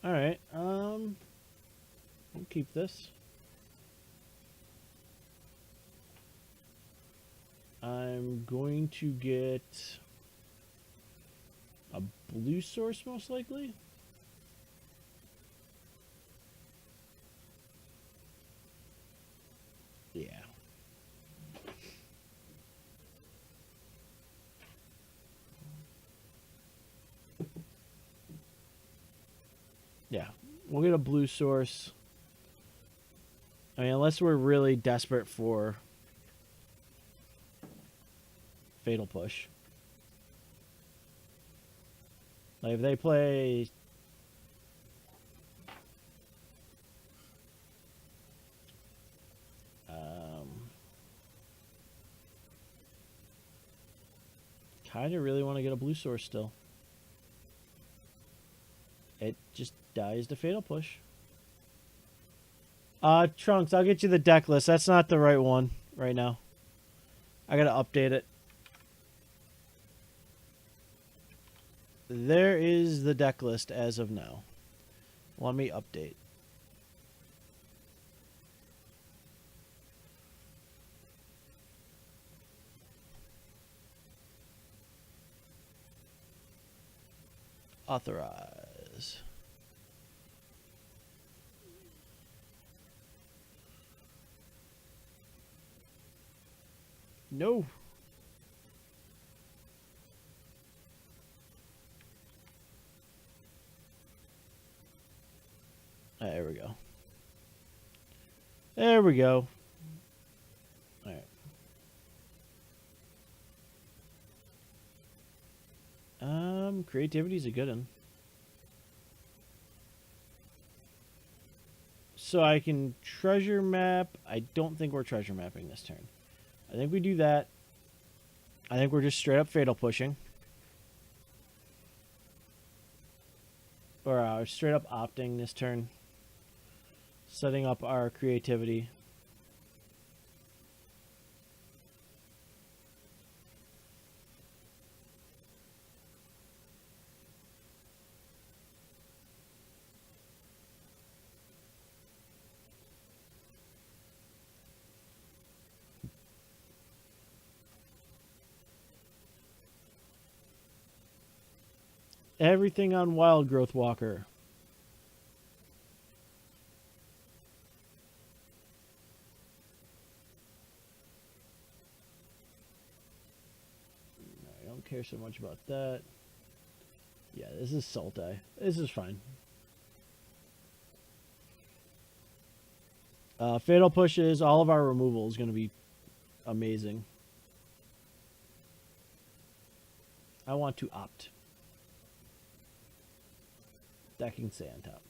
All right. We'll keep this. I'm going to get a blue source most likely. Yeah. Yeah. We'll get a blue source. I mean, unless we're really desperate for Fatal Push. Like if they play kind of really want to get a blue source still. It just dies to Fatal Push. Trunks, I'll get you the deck list. That's not the right one right now. I gotta update it. There is the deck list as of now. Let me update. Authorize. No. There we go. There we go. All right. Creativity's a good one. So I can treasure map. I don't think we're treasure mapping this turn. I think we do that. I think we're just straight up fatal pushing. Or straight up opting this turn. Setting up our creativity. Everything on Wild Growth Walker. I don't care so much about that. Yeah, this is Sultai. This is fine. Fatal Pushes, all of our removal is going to be amazing. I want to opt. That can stay on top.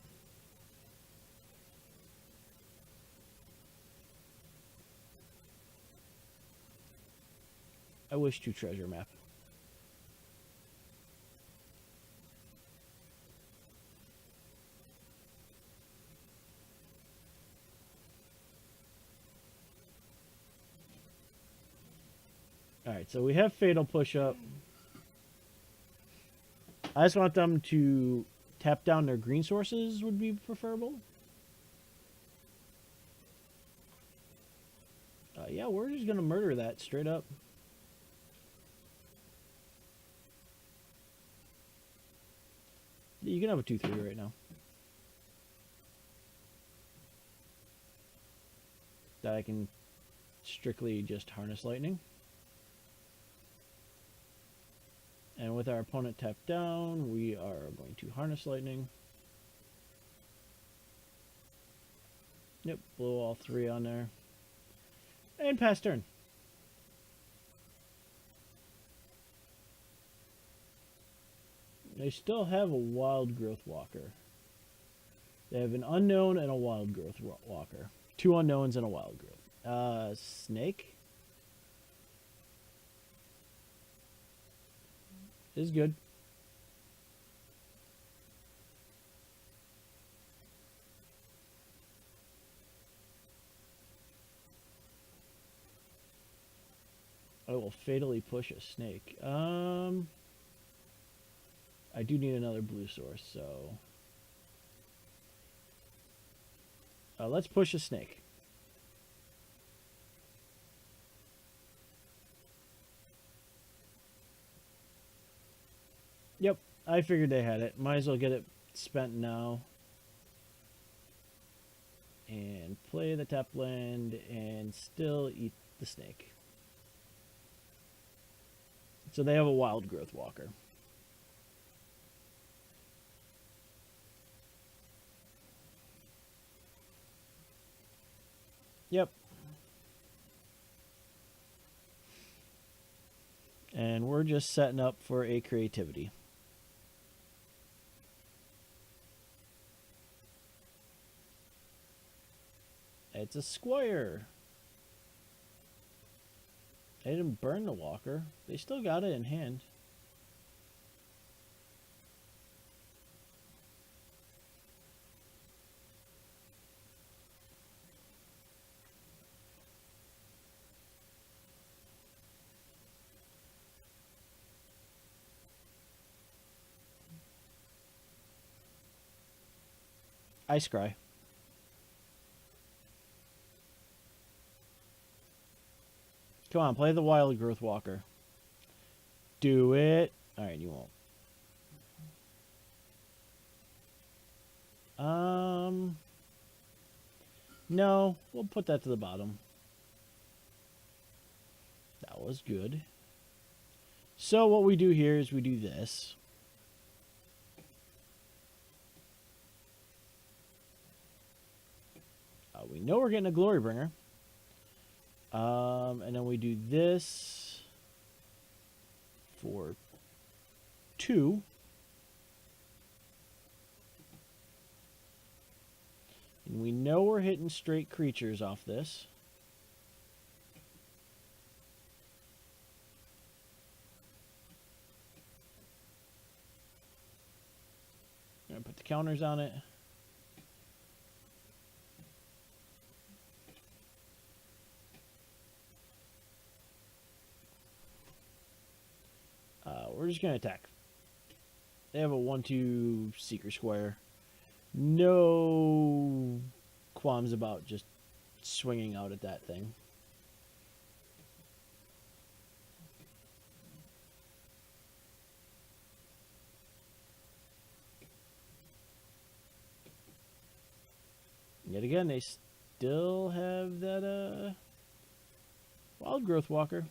I wish to treasure map. Alright, so we have Fatal Push up. I just want them to tap down their green sources would be preferable. Yeah, we're just going to murder that straight up. You can have a 2-3 right now. That I can strictly just harness lightning. And with our opponent tapped down, we are going to harness lightning. Yep, blow all 3 on there. And pass turn. They still have a Wild Growth Walker. They have an Unknown and a Wild Growth Walker. 2 Unknowns and a Wild Growth. Snake is good. I will fatally push a snake. I do need another blue source, so let's push a snake. Yep, I figured they had it. Might as well get it spent now. And play the tap land and still eat the snake. So they have a Wild Growth Walker. Yep. And we're just setting up for a Creavtivity. It's a Squire. They didn't burn the walker. They still got it in hand. Ice Cry. Come on, play the Wild Growth Walker. Do it. Alright, you won't. No, we'll put that to the bottom. That was good. So what we do here is we do this. We know we're getting a Glorybringer. And then we do this for 2. And we know we're hitting straight creatures off this. I'm going to put the counters on it. We're just going to attack. They have a 1/2 Seeker Squire. No qualms about just swinging out at that thing. Yet again, they still have that wild growth walker.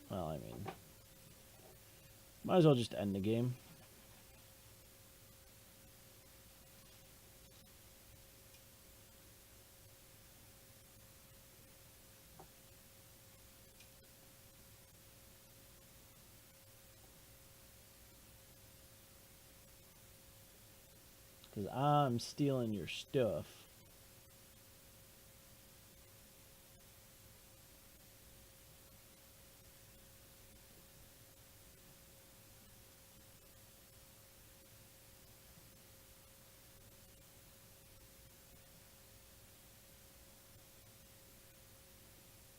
Well, I mean, might as well just end the game. Because I'm stealing your stuff.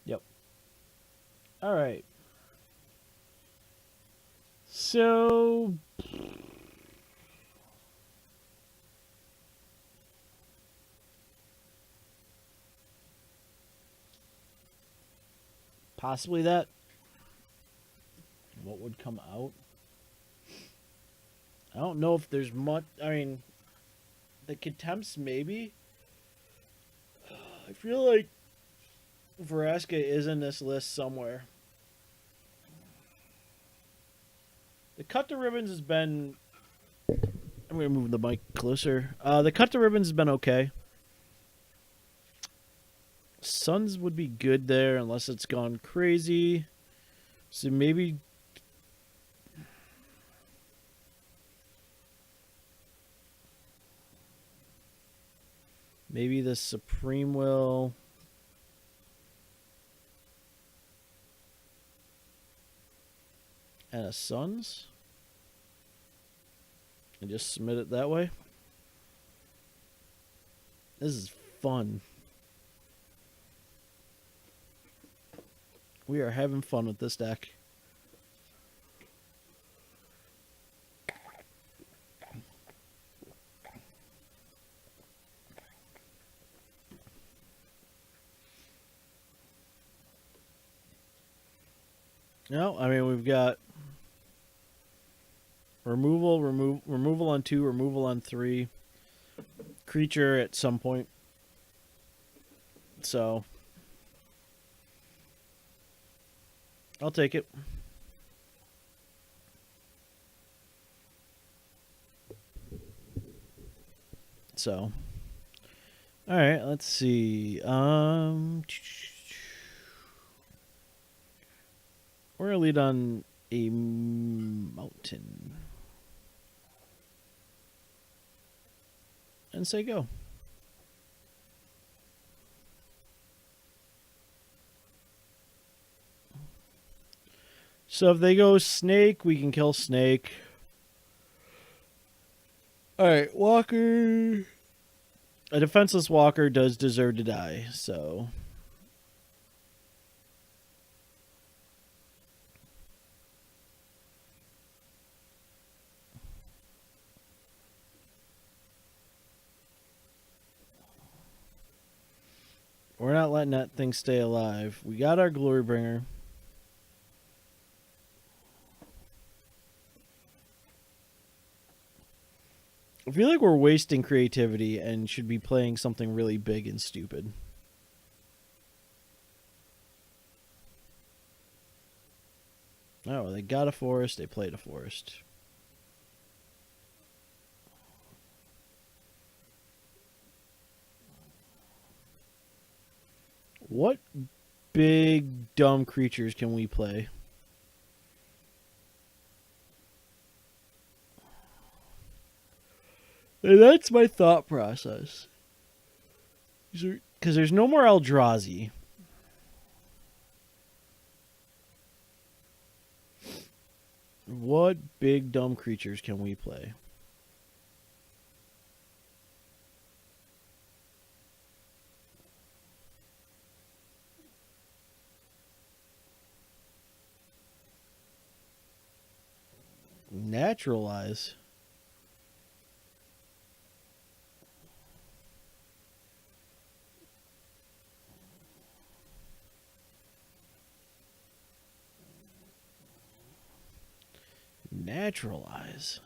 Yep. All right. So possibly that. What would come out? I don't know if there's much. I mean, the contempts maybe. I feel like Vraska is in this list somewhere. The cut to ribbons has been. I'm gonna move the mic closer. The cut to ribbons has been okay. Suns would be good there unless it's gone crazy. So maybe. Maybe the Supreme Will. And a Suns. And just submit it that way. This is fun. We are having fun with this deck. No, I mean we've got removal on 2, removal on 3, creature at some point. So I'll take it. So all right, let's see. We're gonna lead on a mountain and say go. So if they go snake, we can kill snake. Alright, walker. A defenseless walker does deserve to die, so. We're not letting that thing stay alive. We got our Glorybringer. I feel like we're wasting creativity and should be playing something really big and stupid. Oh, they got a forest. They played a forest. What big, dumb creatures can we play? And that's my thought process. Because there's no more Eldrazi. What big, dumb creatures can we play? Naturalize. Naturalize.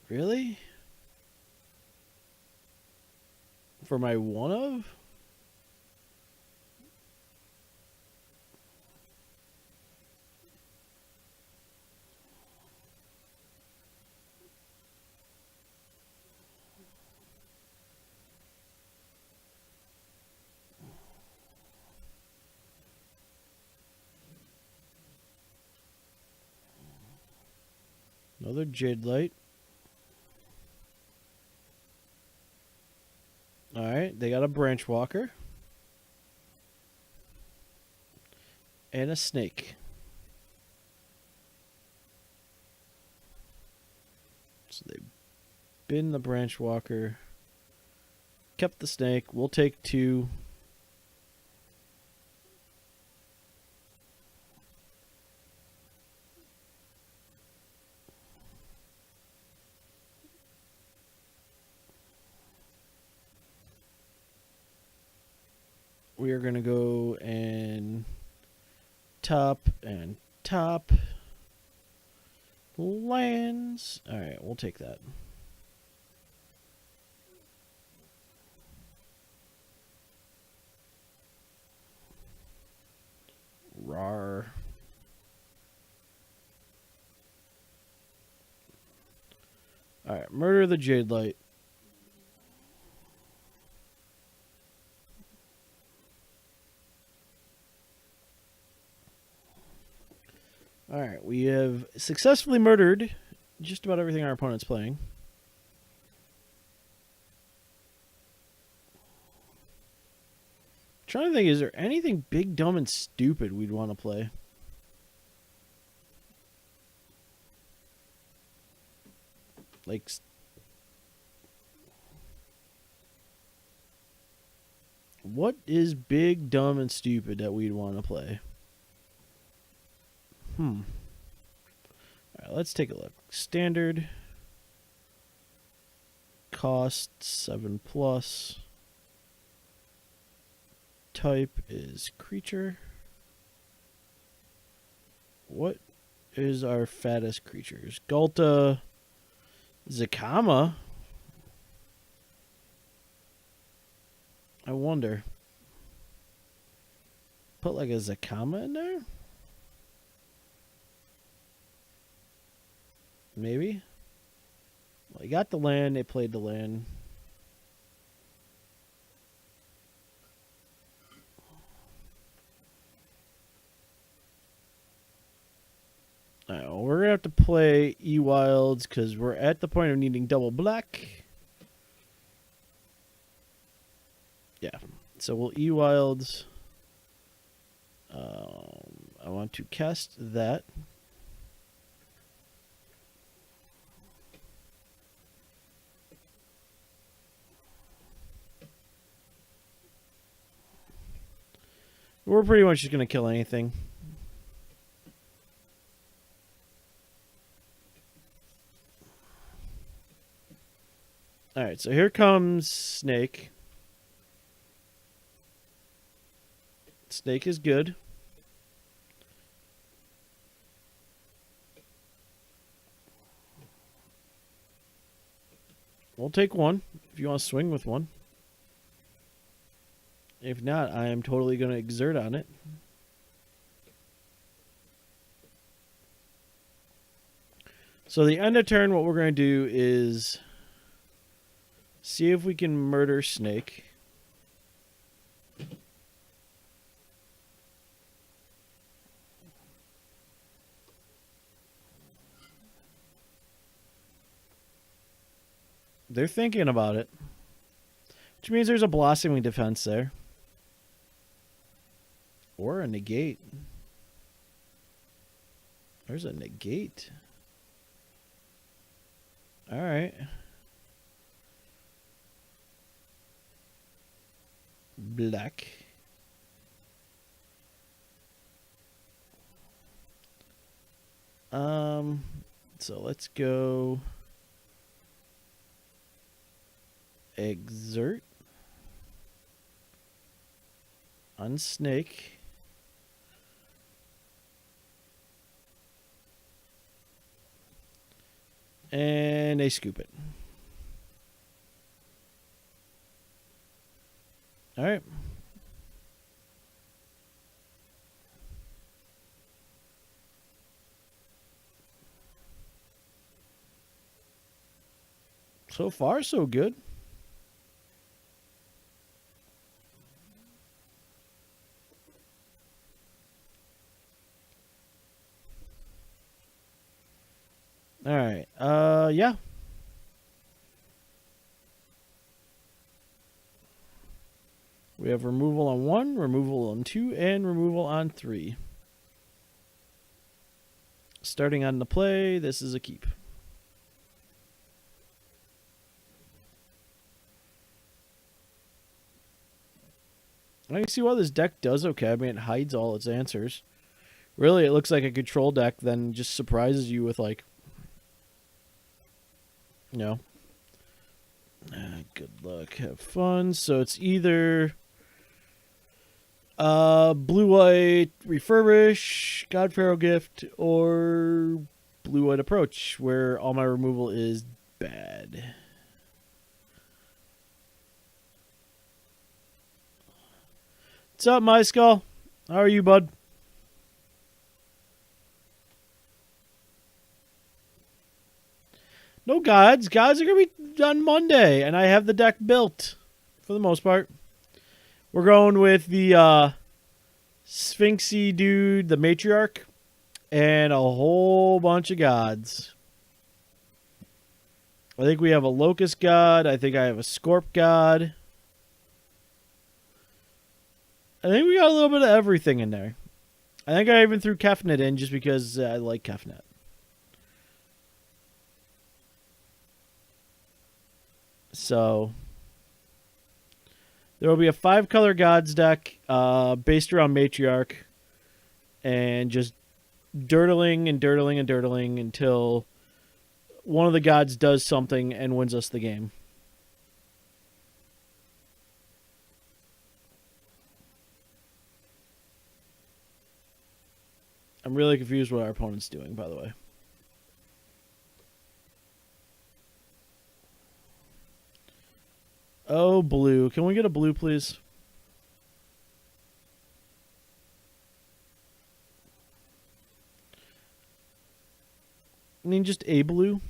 Really? For my one of? Another Jade Light. Alright, they got a Branch Walker. And a Snake. So they bin the Branch Walker. Kept the Snake. We'll take 2. We are going to go and top and top lands. All right, we'll take that. Rawr. All right, murder the Jade Light. All right, we have successfully murdered just about everything our opponent's playing. I'm trying to think, is there anything big, dumb, and stupid we'd want to play? Like, what is big, dumb, and stupid that we'd want to play? All right, let's take a look. Standard. Cost 7+. Type is creature. What is our fattest creatures? Ghalta. Zakama. I wonder. Put like a Zakama in there? Maybe. Well, he got the land. They played the land. Alright, well, we're going to have to play E-Wilds because we're at the point of needing double black. Yeah. So we'll E-Wilds. I want to cast that. We're pretty much just going to kill anything. Alright, so here comes Snake. Snake is good. We'll take 1 if you want to swing with 1. If not, I am totally going to exert on it. So the end of turn, what we're going to do is see if we can murder Snake. They're thinking about it. Which means there's a blossoming defense there. Or a negate. There's a negate. Alright. Black. So let's go exert on Snake. And they scoop it. All right. So far, so good. All right. Yeah. We have removal on 1, removal on 2, and removal on 3. Starting on the play, this is a keep. I can see why this deck does okay. I mean, it hides all its answers. Really, it looks like a control deck, then just surprises you with, like, you know. Good luck. Have fun. So it's either blue-white refurbish, God Pharaoh gift, or blue-white approach, where all my removal is bad. What's up, my skull? How are you, bud? No gods. Gods are going to be on Monday, and I have the deck built for the most part. We're going with the Sphinxy dude, the matriarch, and a whole bunch of gods. I think we have a locust god. I think I have a scorp god. I think we got a little bit of everything in there. I think I even threw Kefnet in just because I like Kefnet. So there will be a 5-color gods deck based around matriarch and just dirtling and dirtling and dirtling until one of the gods does something and wins us the game. I'm really confused what our opponent's doing, by the way. Oh, blue. Can we get a blue, please? I mean, just a blue.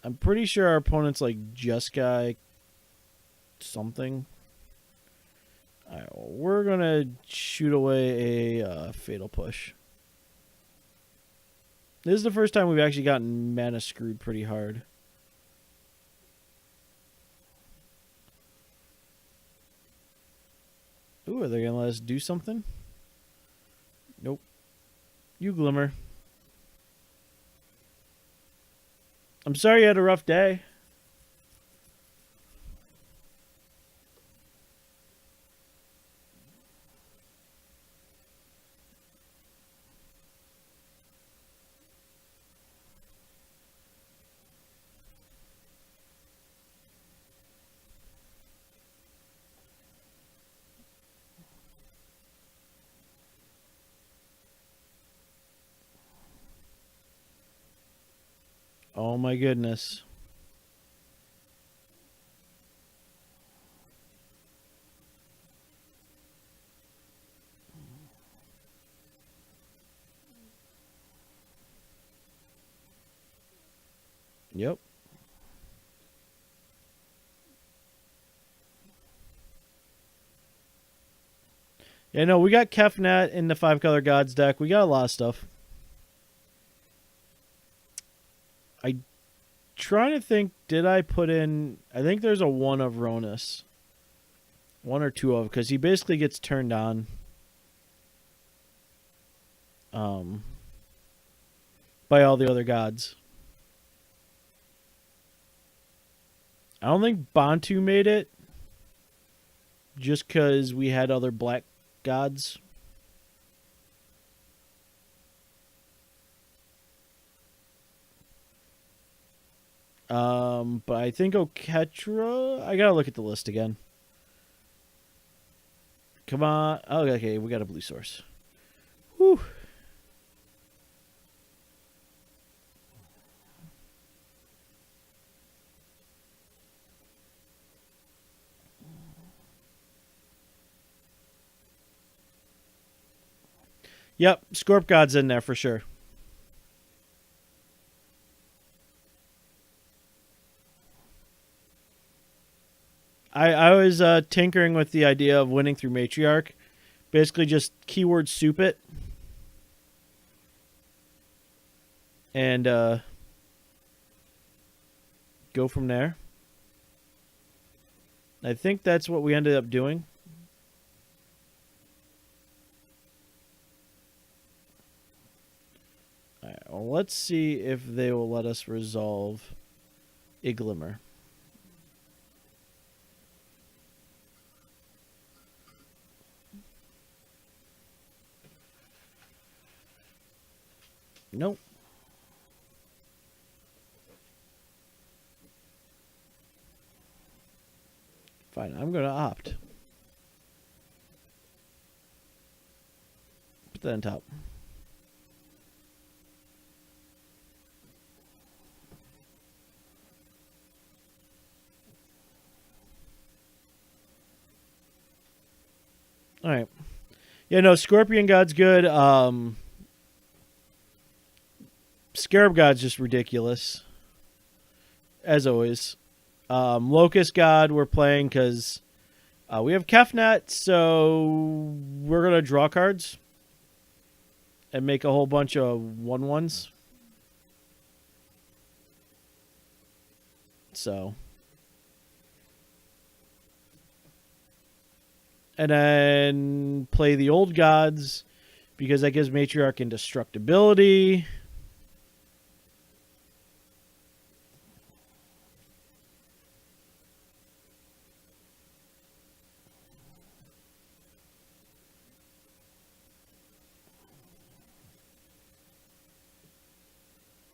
I'm pretty sure our opponent's like just guy something. All right, well, we're going to shoot away a fatal push. This is the first time we've actually gotten mana screwed pretty hard. Ooh, are they going to let us do something? Nope. You Glimmer. I'm sorry you had a rough day. Oh my goodness. Yep. Yeah, no, we got Kefnet in the 5-color gods deck. We got a lot of stuff. I trying to think, did I put in... I think there's a 1 of Ronus. 1 or 2 of, because he basically gets turned on. By all the other gods. I don't think Bantu made it. Just because we had other black gods. But I think Oketra... I gotta look at the list again. Come on. Oh, okay. We got a blue source. Whew. Yep, Scorp God's in there for sure. I was tinkering with the idea of winning through Matriarch. Basically just keyword soup it. And go from there. I think that's what we ended up doing. All right, well, let's see if they will let us resolve a Glimmer. Nope. Fine, I'm going to opt. Put that on top. All right. Yeah, no, Scorpion God's good. Scarab God's just ridiculous. As always. Locust God we're playing because we have Kefnet, so we're going to draw cards and make a whole bunch of 1/1s. So. And then play the old gods because that gives Matriarch indestructibility.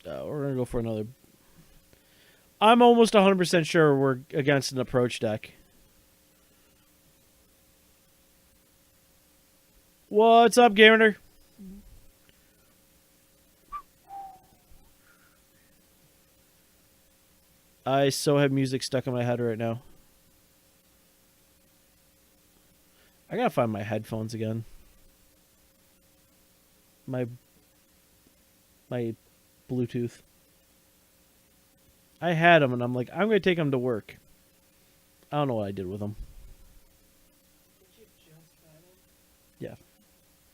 We're going to go for another. I'm almost 100% sure we're against an approach deck. What's up, Gamer? I so have music stuck in my head right now. I gotta find my headphones again. My Bluetooth. I had them, and I'm like, I'm gonna take them to work. I don't know what I did with them. Did you just buy them? Yeah.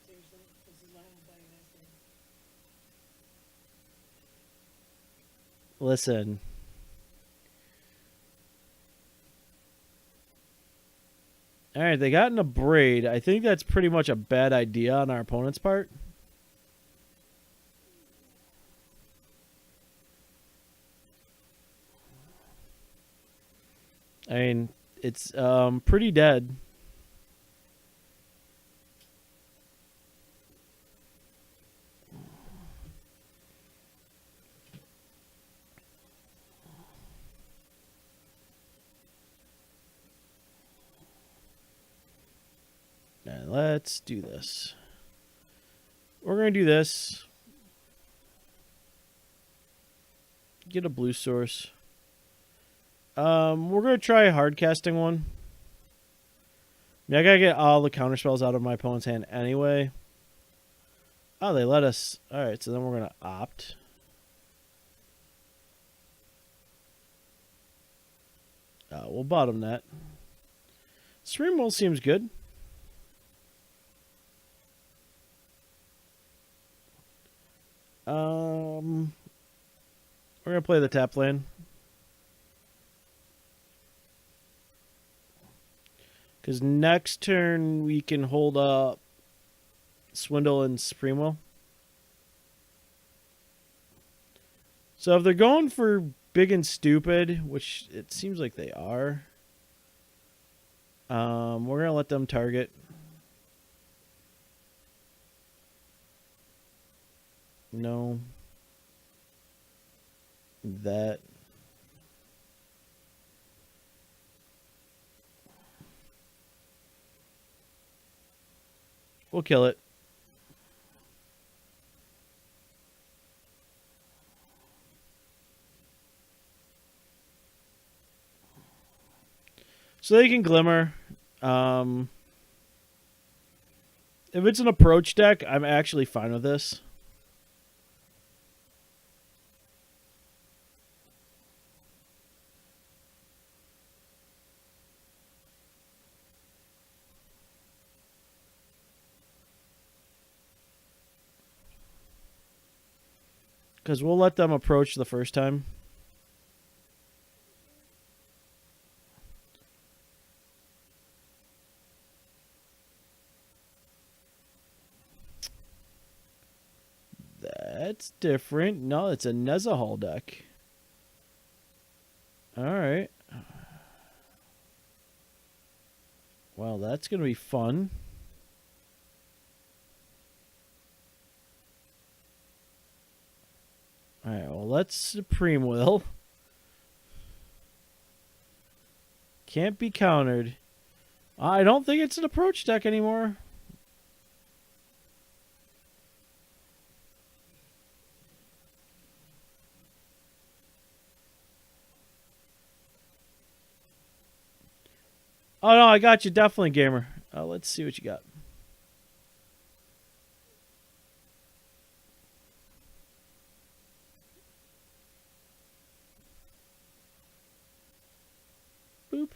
Seriously? This is why I don't buy you nice things. Listen. All right, they got in a braid. I think that's pretty much a bad idea on our opponent's part. I mean, it's pretty dead. And let's do this. We're going to do this. Get a blue source. We're going to try a hard casting one. I mean, I got to get all the counter spells out of my opponent's hand anyway. Oh, they let us. All right, so then we're going to opt. We'll bottom that. Stream roll seems good. We're going to play the tap lane. Because next turn we can hold up Swindle and Supreme Will. So if they're going for big and stupid, which it seems like they are, we're going to let them target. No. That. We'll kill it. So they can glimmer. If it's an approach deck, I'm actually fine with this. Because we'll let them approach the first time. That's different. No, it's a Nezahal deck. Alright. Well, that's going to be fun. Alright, well, let's Supreme Will. Can't be countered. I don't think it's an approach deck anymore. Oh, no, I got you. Definitely, gamer. Let's see what you got. Boop.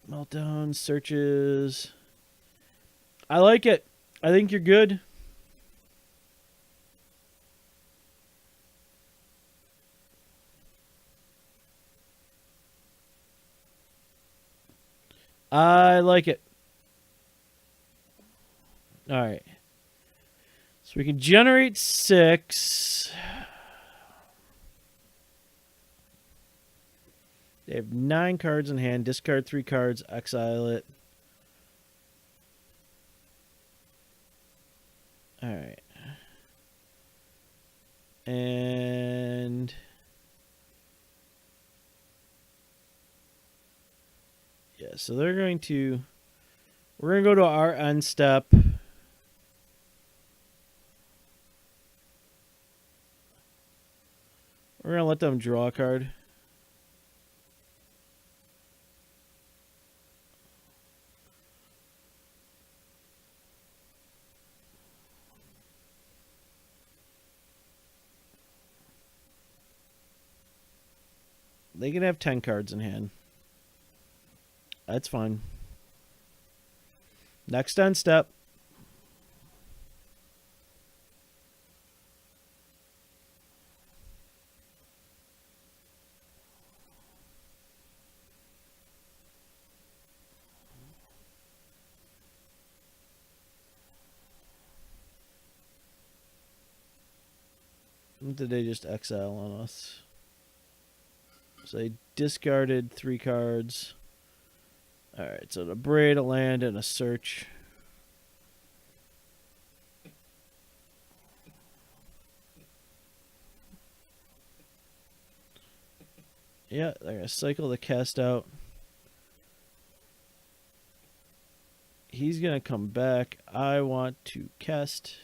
Meltdown, searches. I like it. I think you're good. I like it. All right. So we can generate 6. They have 9 cards in hand. Discard 3 cards. Exile it. All right. And yeah, so they're going to... We're going to go to our end step. We're going to let them draw a card. They can have 10 cards in hand. That's fine. Next end step. What did they just exile on us? So they discarded 3 cards. Alright, so a braid, a land, and a search. Yeah, they're going to cycle the cast out. He's going to come back. I want to cast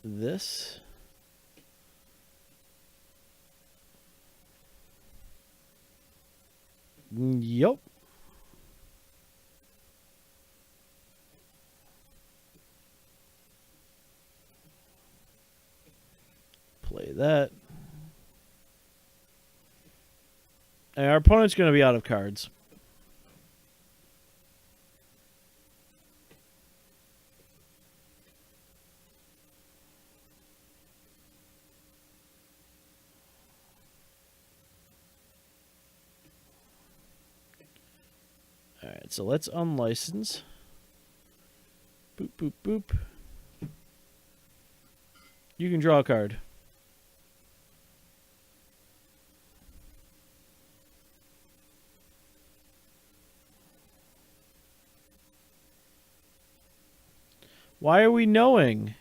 this. Yup. Play that. And our opponent's going to be out of cards. Alright, so let's unlicense. Boop, boop, boop. You can draw a card. Why are we knowing?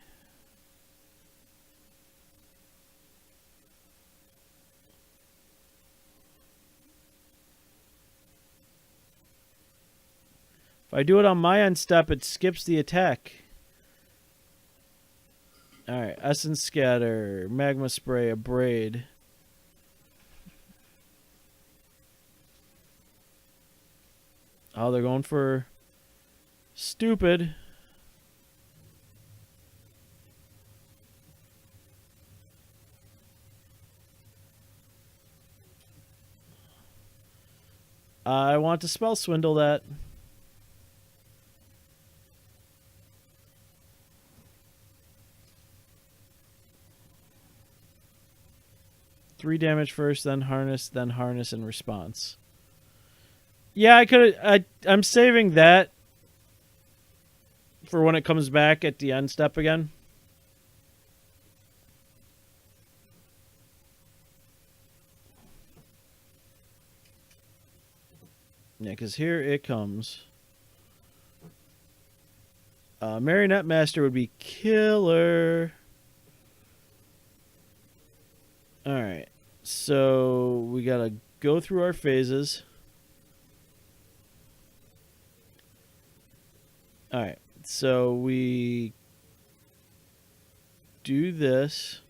If I do it on my end step, it skips the attack. Alright, Essence Scatter, Magma Spray, Abrade. Oh, they're going for stupid. I want to spell swindle that. Three damage first, then harness in response. Yeah, I could. I'm saving that for when it comes back at the end step again. Yeah, because here it comes. Marionette Master would be killer. Alright. So we gotta go through our phases. Alright. So we do this.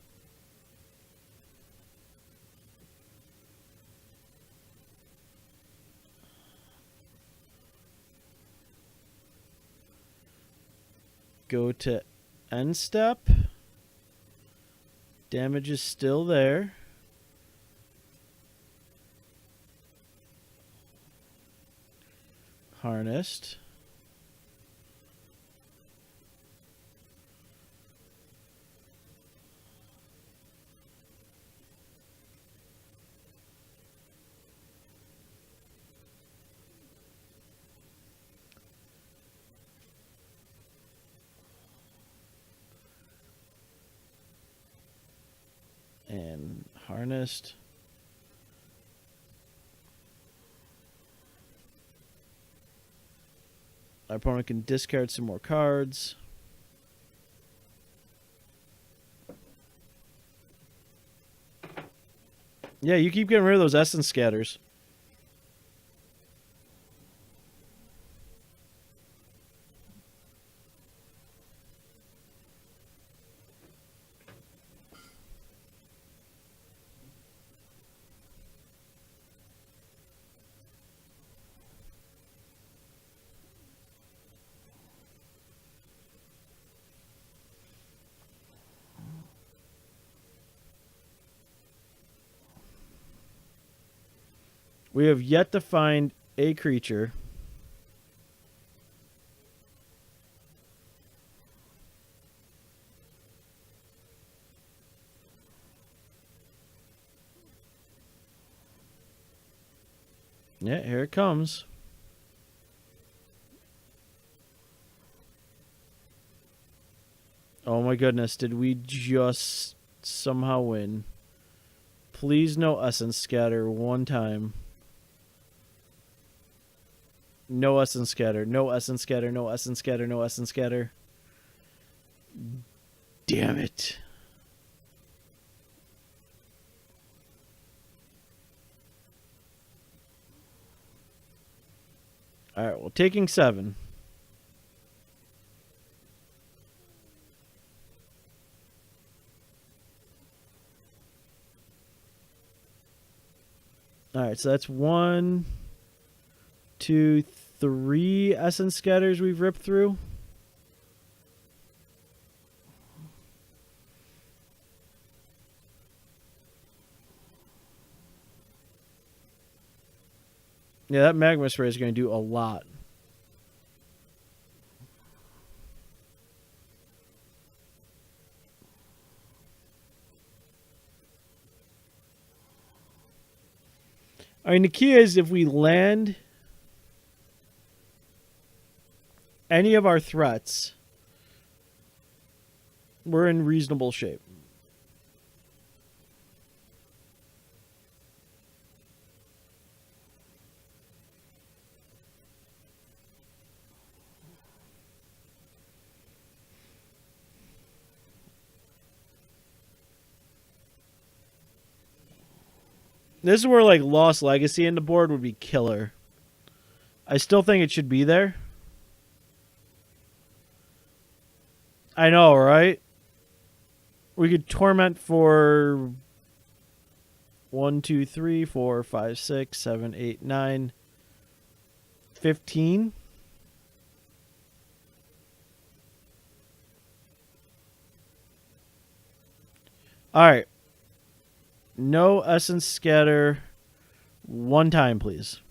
Go to end step. Damage is still there. Harnessed. And harnessed. Our opponent can discard some more cards. Yeah, you keep getting rid of those essence scatters. We have yet to find a creature. Yeah, here it comes. Oh my goodness, did we just somehow win? Please no essence scatter one time. No essence scatter, no essence scatter, no essence scatter, no essence scatter. Damn it. Alright, well, taking 7. Alright, so that's 1, 2, 3 essence scatters we've ripped through. Yeah, that magma spray is going to do a lot. I mean, the key is if we land any of our threats, we're in reasonable shape. This is where, like, Lost Legacy in the board would be killer. I still think it should be there. I know, right? We could torment for 1, 2, 3, 4, 5, 6, 7, 8, 9, 15. All right. No essence scatter. One time, please.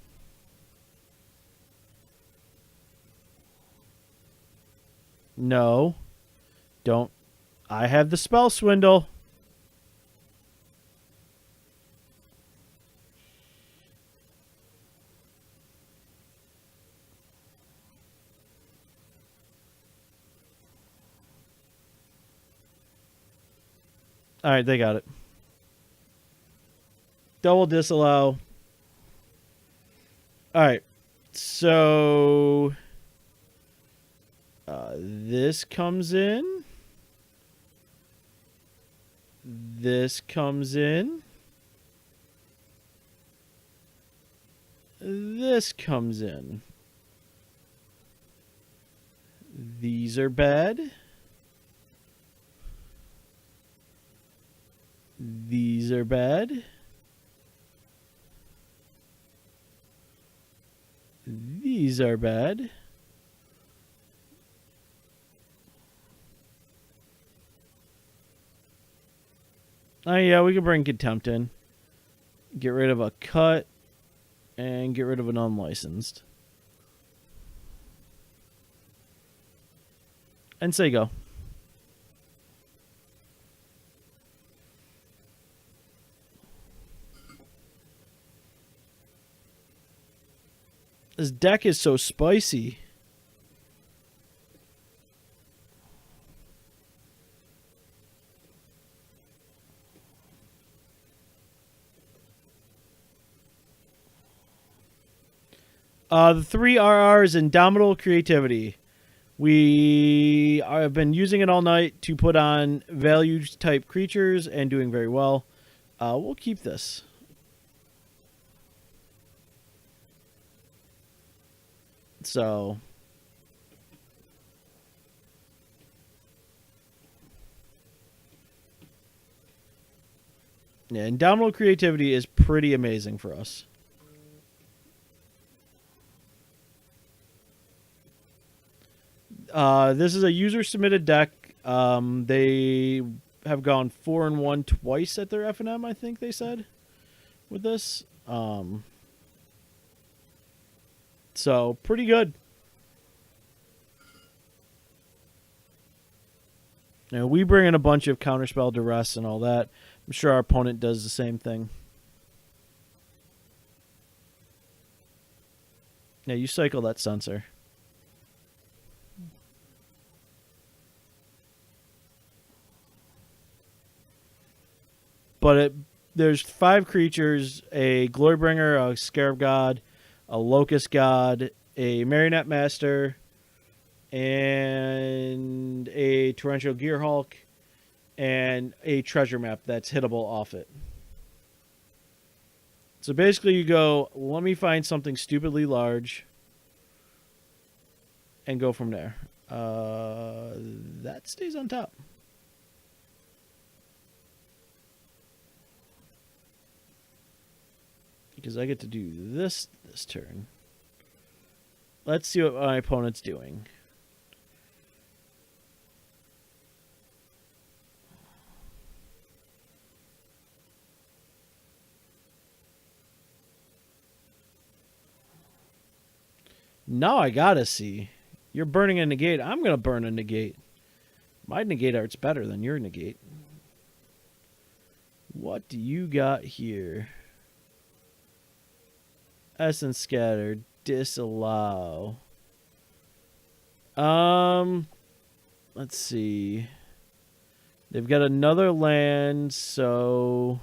No. Don't. I have the spell swindle. All right, they got it. Double disallow. All right. So this comes in. This comes in. This comes in. These are bad. These are bad. These are bad. Oh, yeah, we can bring Contempt in. Get rid of a cut. And get rid of an unlicensed. And say go. This deck is so spicy. The 3 RRs, Indomitable Creativity. We have been using it all night to put on value type creatures and doing very well. We'll keep this. So yeah, Indomitable Creativity is pretty amazing for us. This is a user submitted deck. They have gone 4-1 twice at their FNM, I think they said, with this. So pretty good. Now we bring in a bunch of counterspell, duress, and all that. I'm sure our opponent does the same thing. Yeah, you cycle that sensor. But there's 5 creatures: a Glorybringer, a Scarab God, a Locust God, a Marionette Master, and a Torrential Gearhulk, and a treasure map that's hittable off it. So basically you go, let me find something stupidly large, and go from there. That stays on top. Because I get to do this turn. Let's see what my opponent's doing. Now I gotta see. You're burning a negate. I'm gonna burn a negate. My negate art's better than your negate. What do you got here? Essence scatter. Disallow. Let's see. They've got another land, so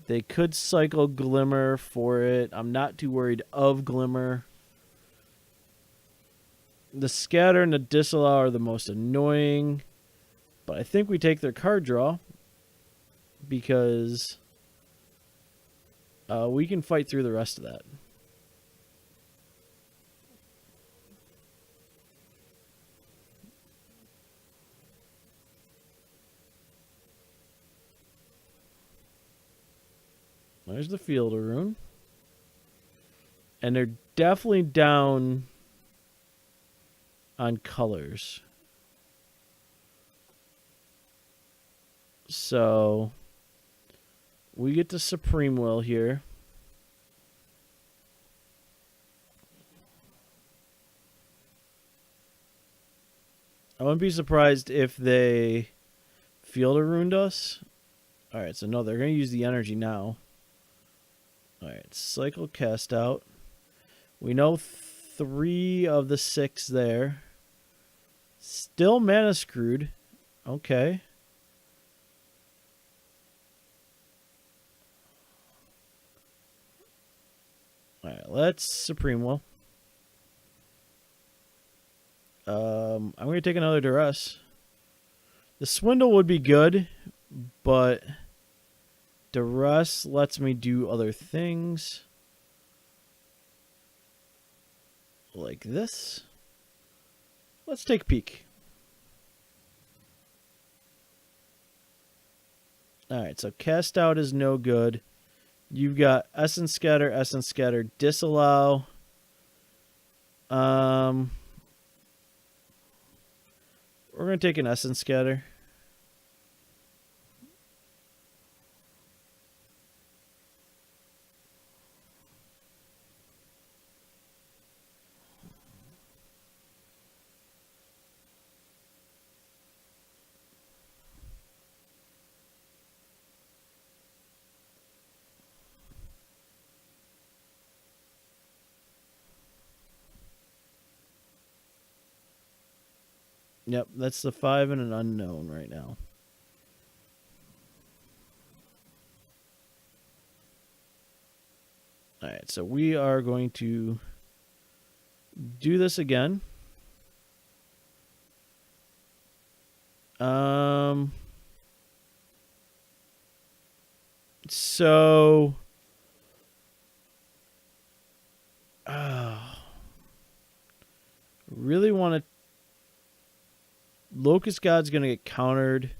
they could cycle Glimmer for it. I'm not too worried of Glimmer. The scatter and the disallow are the most annoying, but I think we take their card draw because we can fight through the rest of that. There's the Fielder rune. And they're definitely down on colors. So we get the Supreme Will here. I wouldn't be surprised if they Fielder runed us. Alright, so no, they're going to use the energy now. Alright, cycle cast out. We know 3 of the 6 there. Still mana screwed. Okay. Alright, let's Supreme Will. I'm going to take another Duress. The Swindle would be good, but Duress lets me do other things. Like this. Let's take a peek. Alright, so cast out is no good. You've got Essence Scatter, Disallow. We're going to take an Essence Scatter. Yep, that's the 5 and an unknown right now. Alright, so we are going to do this again. So really want to Locust God's going to get countered.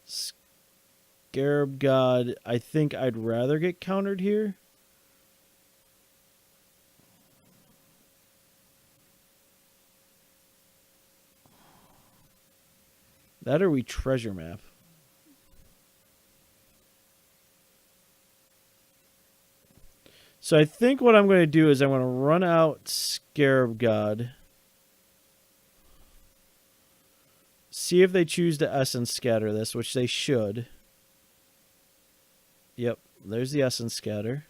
Scarab God, I think I'd rather get countered here. That or we treasure map. So I think what I'm going to do is I'm going to run out Scarab God. See if they choose to Essence Scatter this, which they should. Yep, there's the Essence Scatter.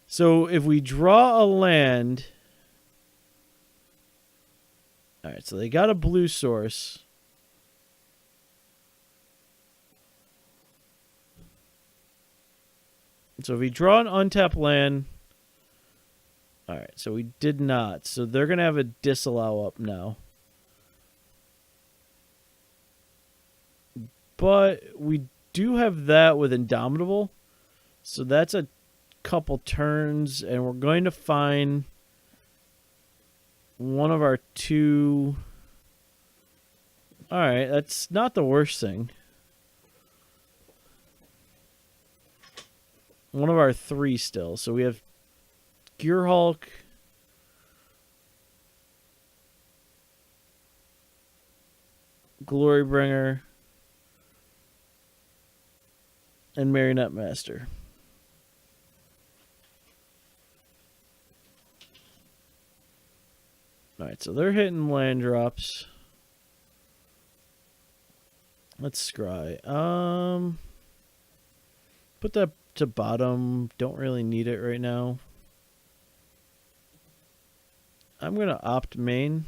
So if we draw a land... Alright, so they got a blue source. So if we draw an untapped land... Alright, so we did not. So they're going to have a disallow up now. But we do have that with Indomitable. So that's a couple turns. And we're going to find one of our 2... Alright, that's not the worst thing. One of our 3 still. So we have Gearhulk, Glorybringer, and Marionette Master. Alright, so they're hitting land drops. Let's scry. Put that to bottom. Don't really need it right now. I'm going to opt main.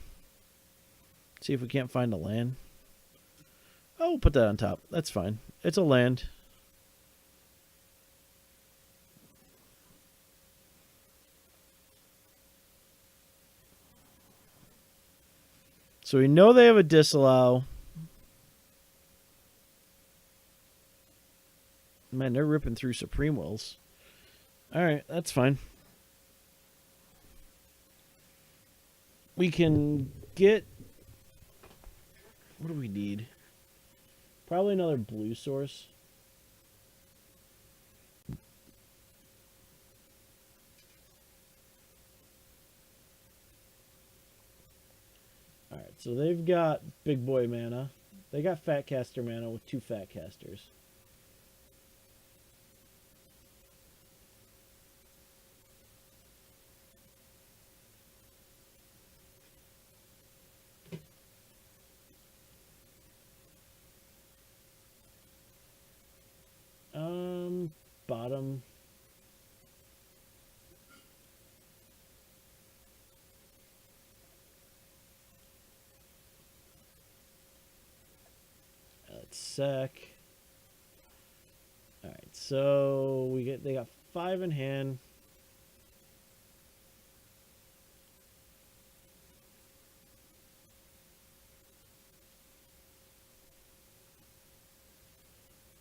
See if we can't find a land. Oh, we'll put that on top. That's fine. It's a land. So we know they have a disallow. Man, they're ripping through Supreme Wills. Alright, that's fine. We can get What do we need? Probably another blue source. Alright, so they've got big boy mana. They got fat caster mana with 2 fat casters. Bottom. Let's sec. All right, so they got 5 in hand.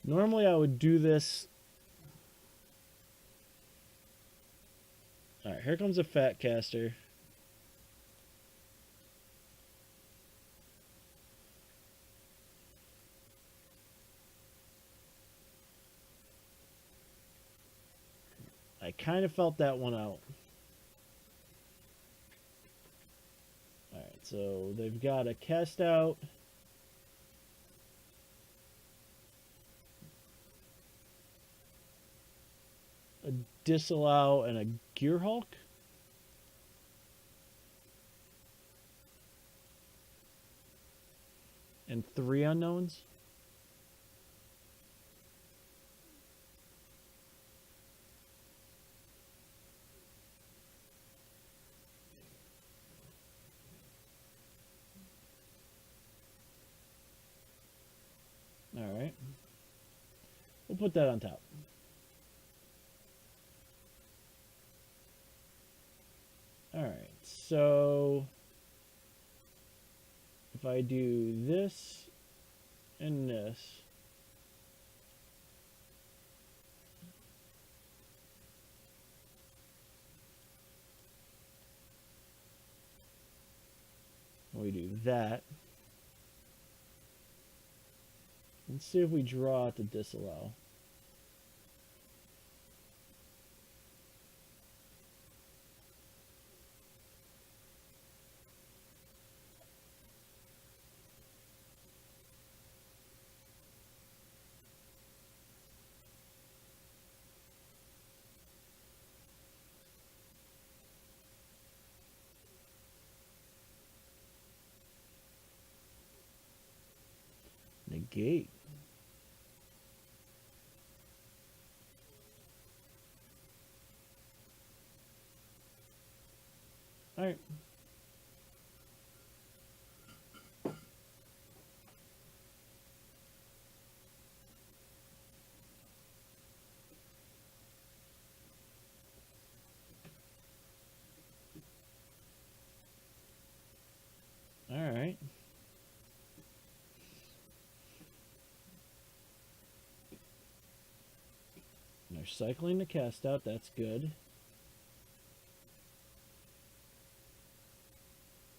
Normally I would do this. All right, here comes a fat caster. I kind of felt that one out. All right, so they've got a cast out. A disallow and a gear hulk. And 3 unknowns. All right. We'll put that on top. All right. So if I do this and this, we do that. Let's see if we draw to disallow. Negate. All right. All right. They're cycling the cast out. That's good.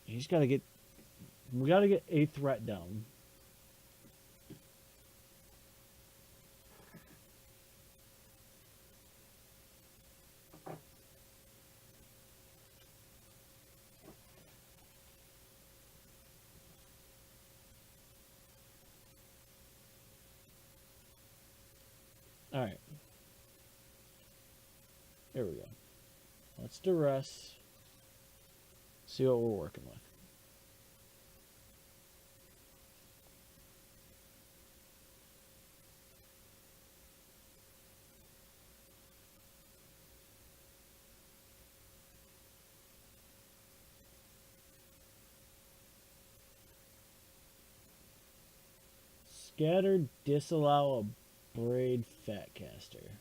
He's got to get. We got to get a threat down. All right. There we go. Let's duress. See what we're working with. Scatter, disallow a braid fat caster.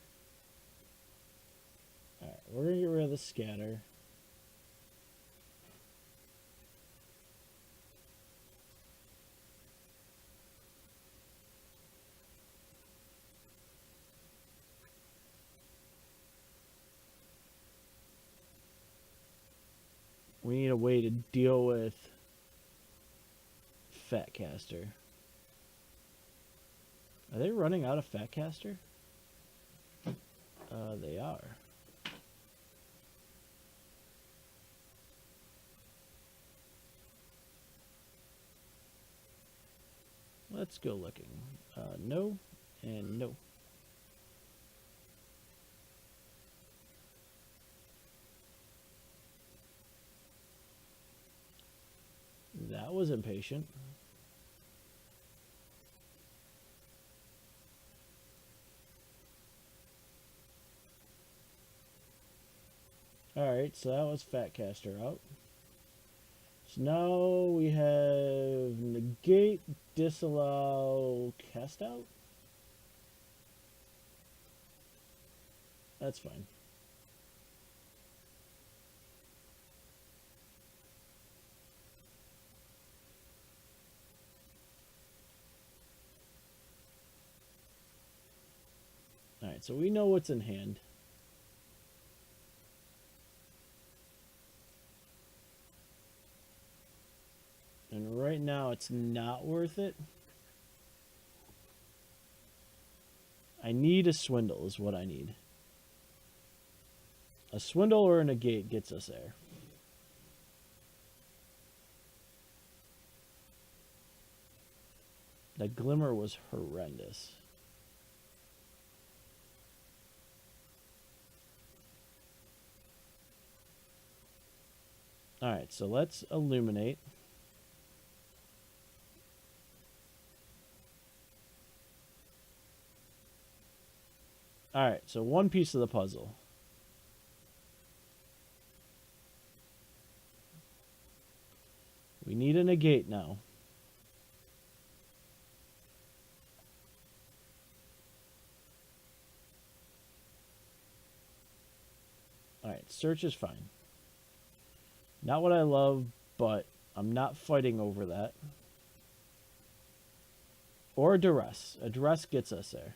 Alright, we're going to get rid of the scatter. We need a way to deal with Fat Caster. Are they running out of Fat Caster? They are. Let's go looking. No, and no. That was impatient. Alright, so that was Fat Caster out. So now we have negate, disallow, cast out. That's fine. Alright, so we know what's in hand. And right now it's not worth it. I need a swindle is what I need. A swindle or a negate gets us there. The glimmer was horrendous. Alright, so let's illuminate. Alright, so one piece of the puzzle. We need a negate now. Alright, search is fine. Not what I love, but I'm not fighting over that. Or duress. A duress gets us there.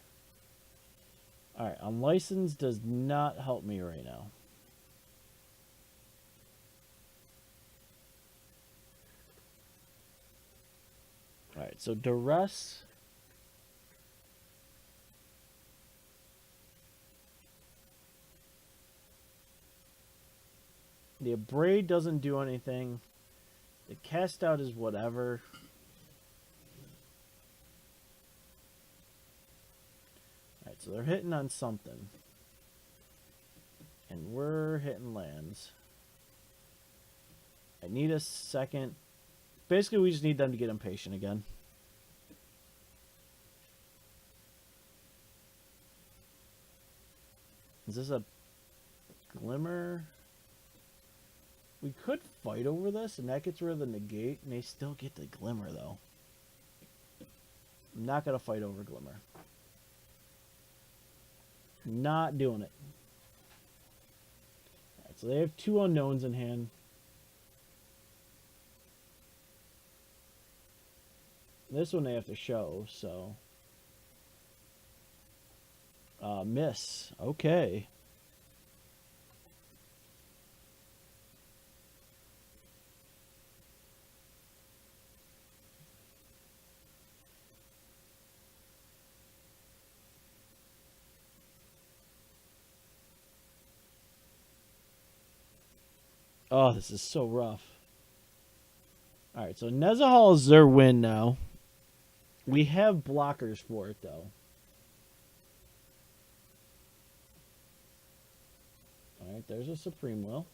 Alright, unlicensed does not help me right now. Alright, so duress. The abrade doesn't do anything. The cast out is whatever. Alright, so they're hitting on something. And we're hitting lands. I need a second. Basically, we just need them to get impatient again. Is this a glimmer? We could fight over this, and that gets rid of the negate, and they still get the glimmer, though. I'm not going to fight over glimmer. Not doing it. Alright, so they have two unknowns in hand. This one they have to show, so... miss. Okay. Oh, this is so rough. Alright, so Nezahal is their win now. We have blockers for it, though. Alright, there's a Supreme Will.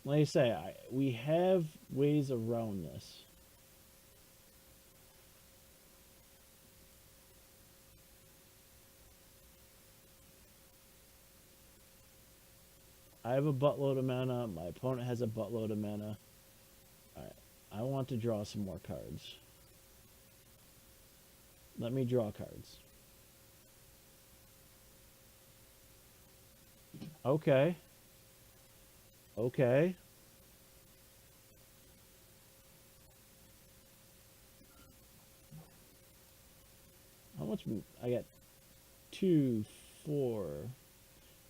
Like I say, we have ways around this. I have a buttload of mana. My opponent has a buttload of mana. Alright, I want to draw some more cards. Let me draw cards. Okay. Okay. How much? I got 2, 4,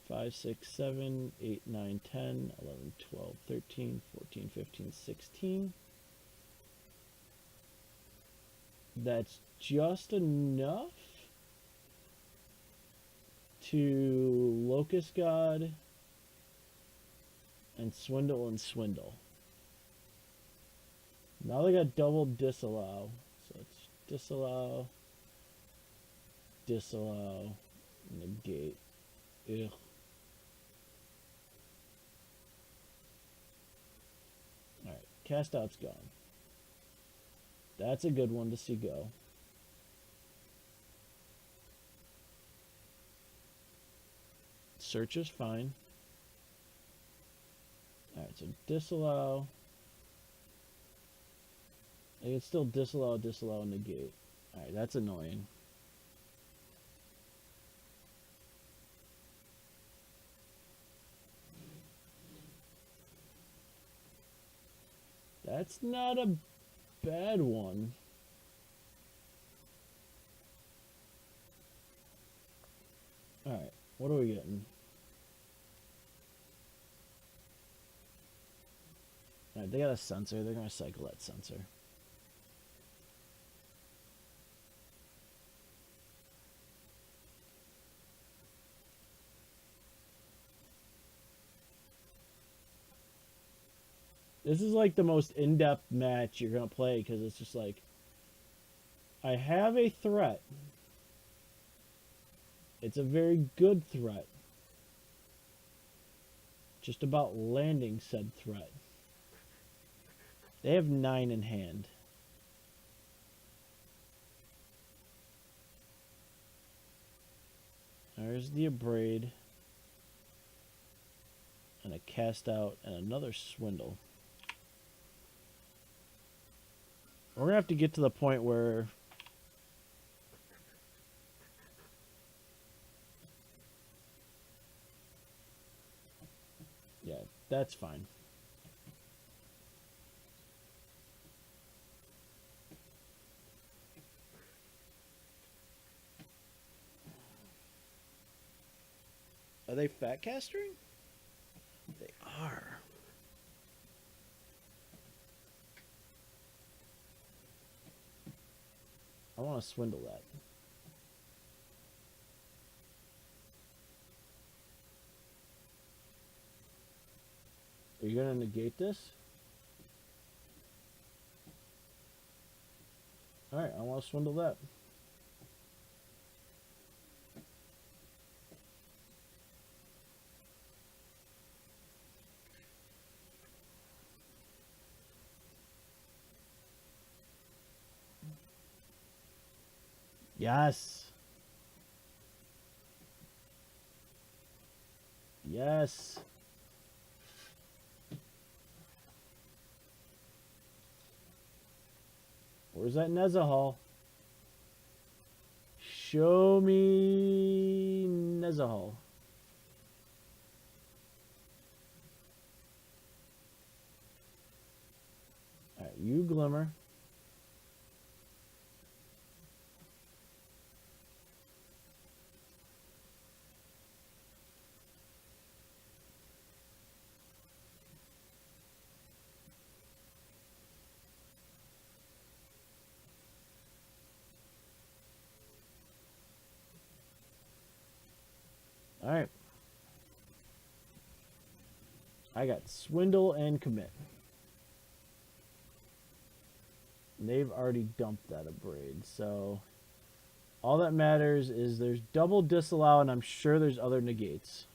5, 6, 7, 8, 9, 10, 11, 12, 13, 14, 15, 16. That's just enough to Locust God and Swindle. Now they got double disallow. So it's disallow, negate. Ugh. Alright, cast out's gone. That's a good one to see go. Search is fine. Alright, so disallow. I can still disallow, negate. Alright, that's annoying. That's not a bad one. Alright, what are we getting? Alright, they got a sensor. They're going to cycle that sensor. This is like the most in-depth match you're going to play because it's just like, I have a threat. It's a very good threat. Just about landing said threat. They have 9 in hand. There's the Abrade. And a cast out and another Swindle. We're going to have to get to the point where yeah, that's fine. Are they fat castering? They are. I want to swindle that. Are you going to negate this? Alright, I want to swindle that. Yes. Yes. Where's that Nezahal? Show me Nezahal. Alright, you Glimmer. Alright. I got Swindle and Commit. They've already dumped that Abrade, so all that matters is there's double disallow, and I'm sure there's other negates.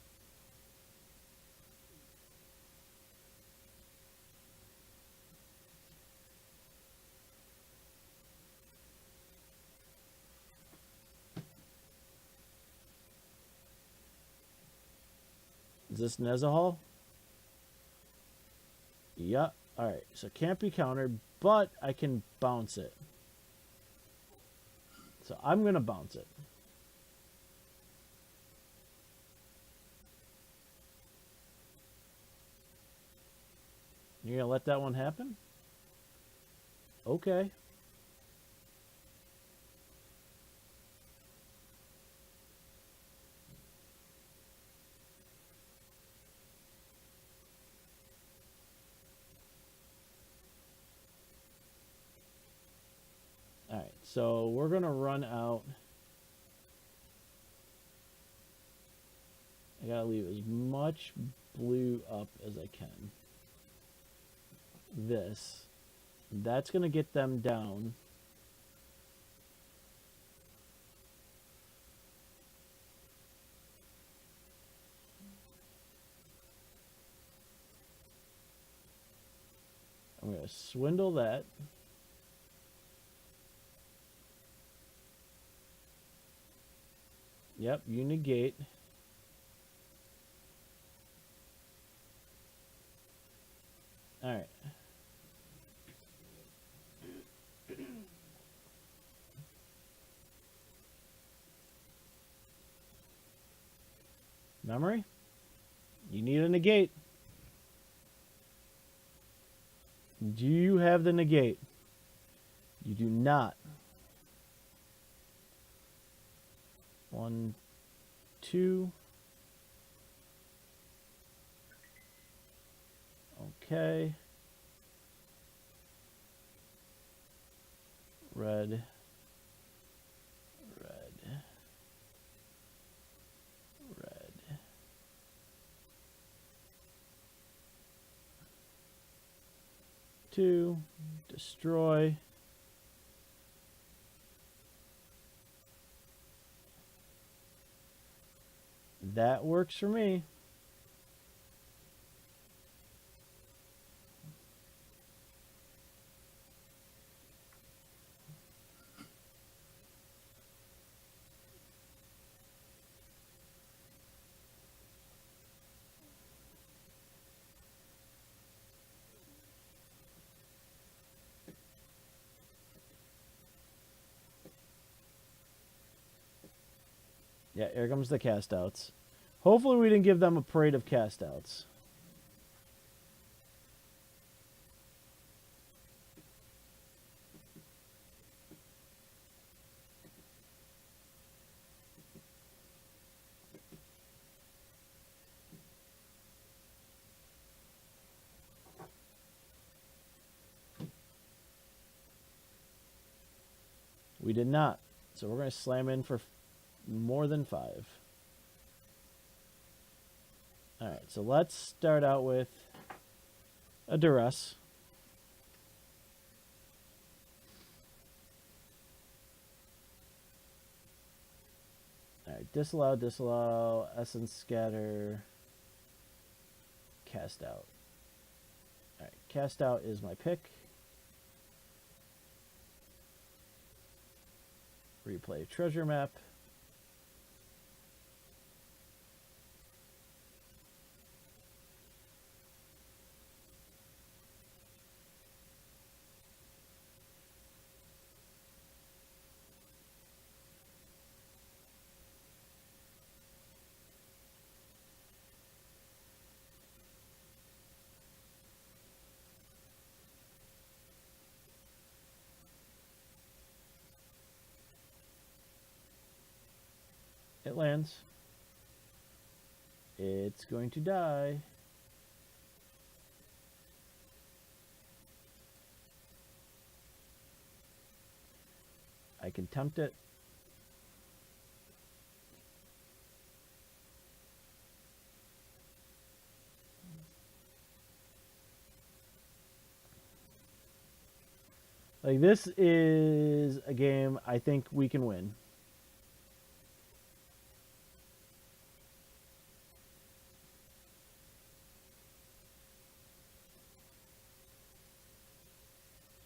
Is this Nezahal? Yeah. Alright, so can't be countered, but I can bounce it. So I'm going to bounce it. You're going to let that one happen? Okay. So we're going to run out. I got to leave as much blue up as I can. This. That's going to get them down. I'm going to swindle that. Yep, you negate. All right. Memory? You need a negate. Do you have the negate? You do not. 1, 2. Okay. Red. Red. Red. Two. Destroy. That works for me. Yeah, here comes the cast outs. Hopefully we didn't give them a parade of cast outs. We did not. So we're going to slam in for more than 5. Alright, so let's start out with a duress. Alright, disallow, disallow, essence scatter, cast out. Alright, cast out is my pick. Replay treasure map. It lands. It's going to die. I can tempt it. Like, this is a game I think we can win.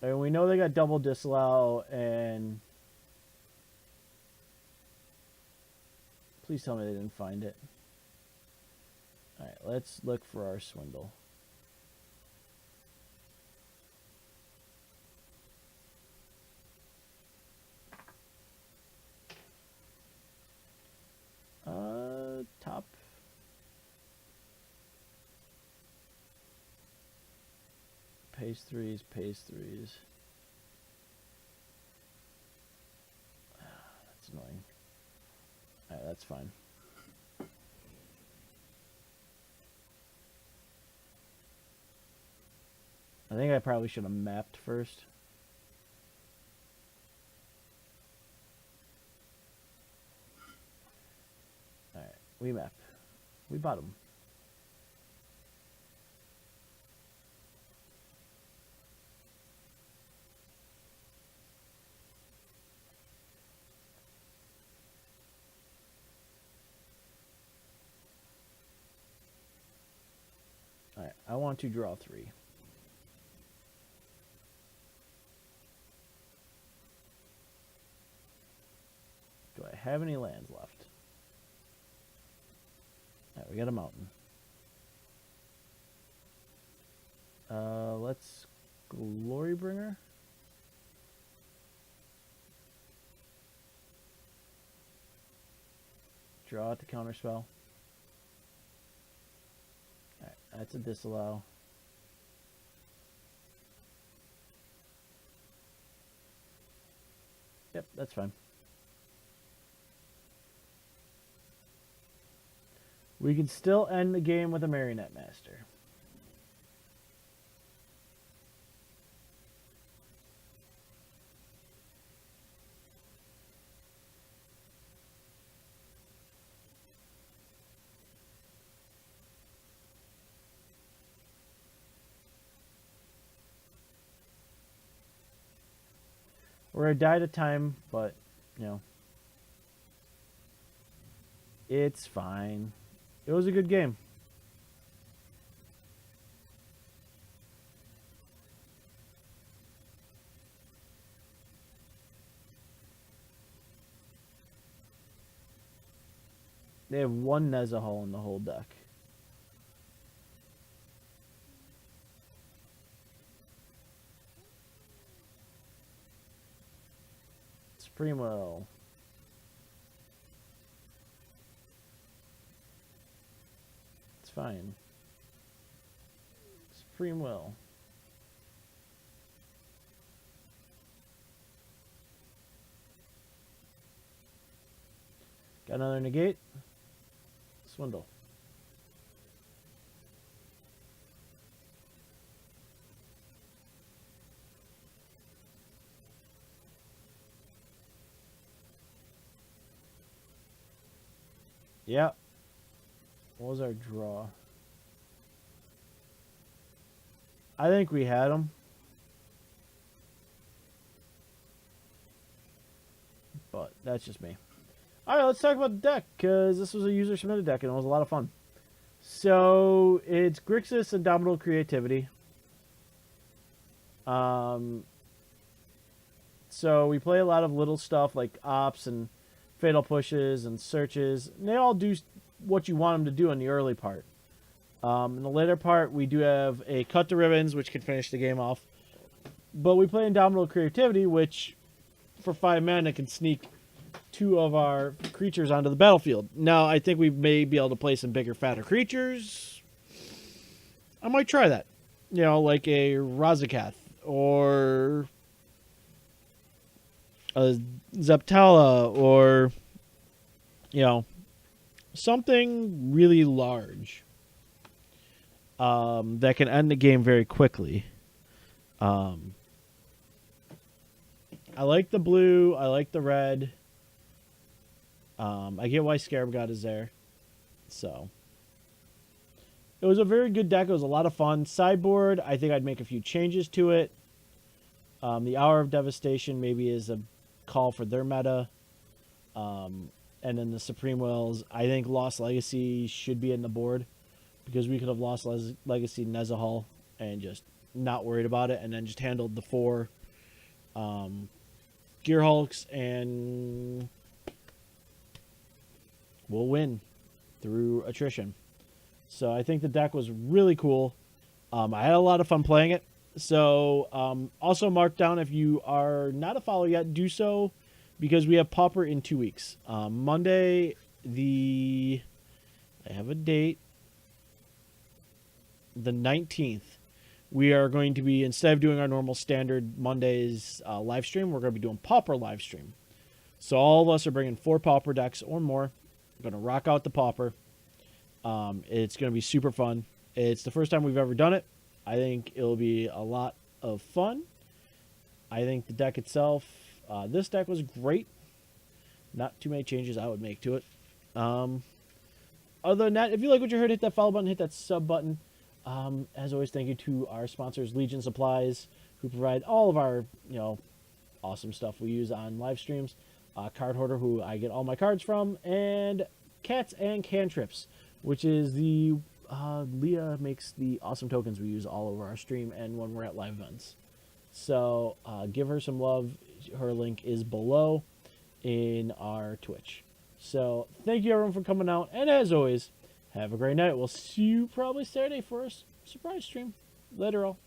And we know they got double disallow, and please tell me they didn't find it. Alright, let's look for our swindle. Top. Pastries, pastries. That's annoying. Alright, that's fine. I think I probably should have mapped first. We map. We bottom. Alright, I want to draw 3. Do I have any lands left? Alright, we got a mountain. Let's Glorybringer. Draw it to counterspell. Alright, that's a disallow. Yep, that's fine. We can still end the game with a Marionette Master. We're a die at a time, but, you know, it's fine. It was a good game. They have one Nezahal in the whole deck. Supremo. It's fine. Supreme Will. Got another negate. Swindle. Yeah. What was our draw? I think we had them. But that's just me. Alright, let's talk about the deck, because this was a user-submitted deck, and it was a lot of fun. So, it's Grixis and Indomitable Creativity. So we play a lot of little stuff like ops and fatal pushes and searches. And they all do what you want them to do in the early part. In the later part, we do have a cut to ribbons, which can finish the game off. But we play Indomitable Creativity, which for 5 mana can sneak 2 of our creatures onto the battlefield. Now, I think we may be able to play some bigger, fatter creatures. I might try that. You know, like a Razakath or a Zeptala or, you know, something really large that can end the game very quickly. I like the blue. I like the red. I get why Scarab God is there. So it was a very good deck. It was a lot of fun. Sideboard, I think I'd make a few changes to it. The Hour of Devastation maybe is a call for their meta. And then the Supreme Wills, I think Lost Legacy should be in the board because we could have Lost Legacy Nezahal and just not worried about it and then just handled the 4 Gear Hulks and we'll win through attrition. So I think the deck was really cool. I had a lot of fun playing it. So also mark down if you are not a follower yet, do so because we have Pauper in 2 weeks. Monday, I have a date, the 19th. We are going to be, instead of doing our normal standard Mondays live stream, we're going to be doing Pauper live stream. So all of us are bringing 4 Pauper decks or more. We're going to rock out the Pauper. It's going to be super fun. It's the first time we've ever done it. I think it'll be a lot of fun. I think the deck itself, this deck was great. Not too many changes I would make to it. Other than that, if you like what you heard, hit that follow button, hit that sub button. As always, thank you to our sponsors, Legion Supplies, who provide all of our, awesome stuff we use on live streams. Card Hoarder, who I get all my cards from, and Cats and Cantrips, which is the Leah makes the awesome tokens we use all over our stream and when we're at live events. So give her some love. Her link is below in our Twitch. So thank you everyone for coming out, and as always, have a great night. We'll see you probably Saturday for a surprise stream. Later all.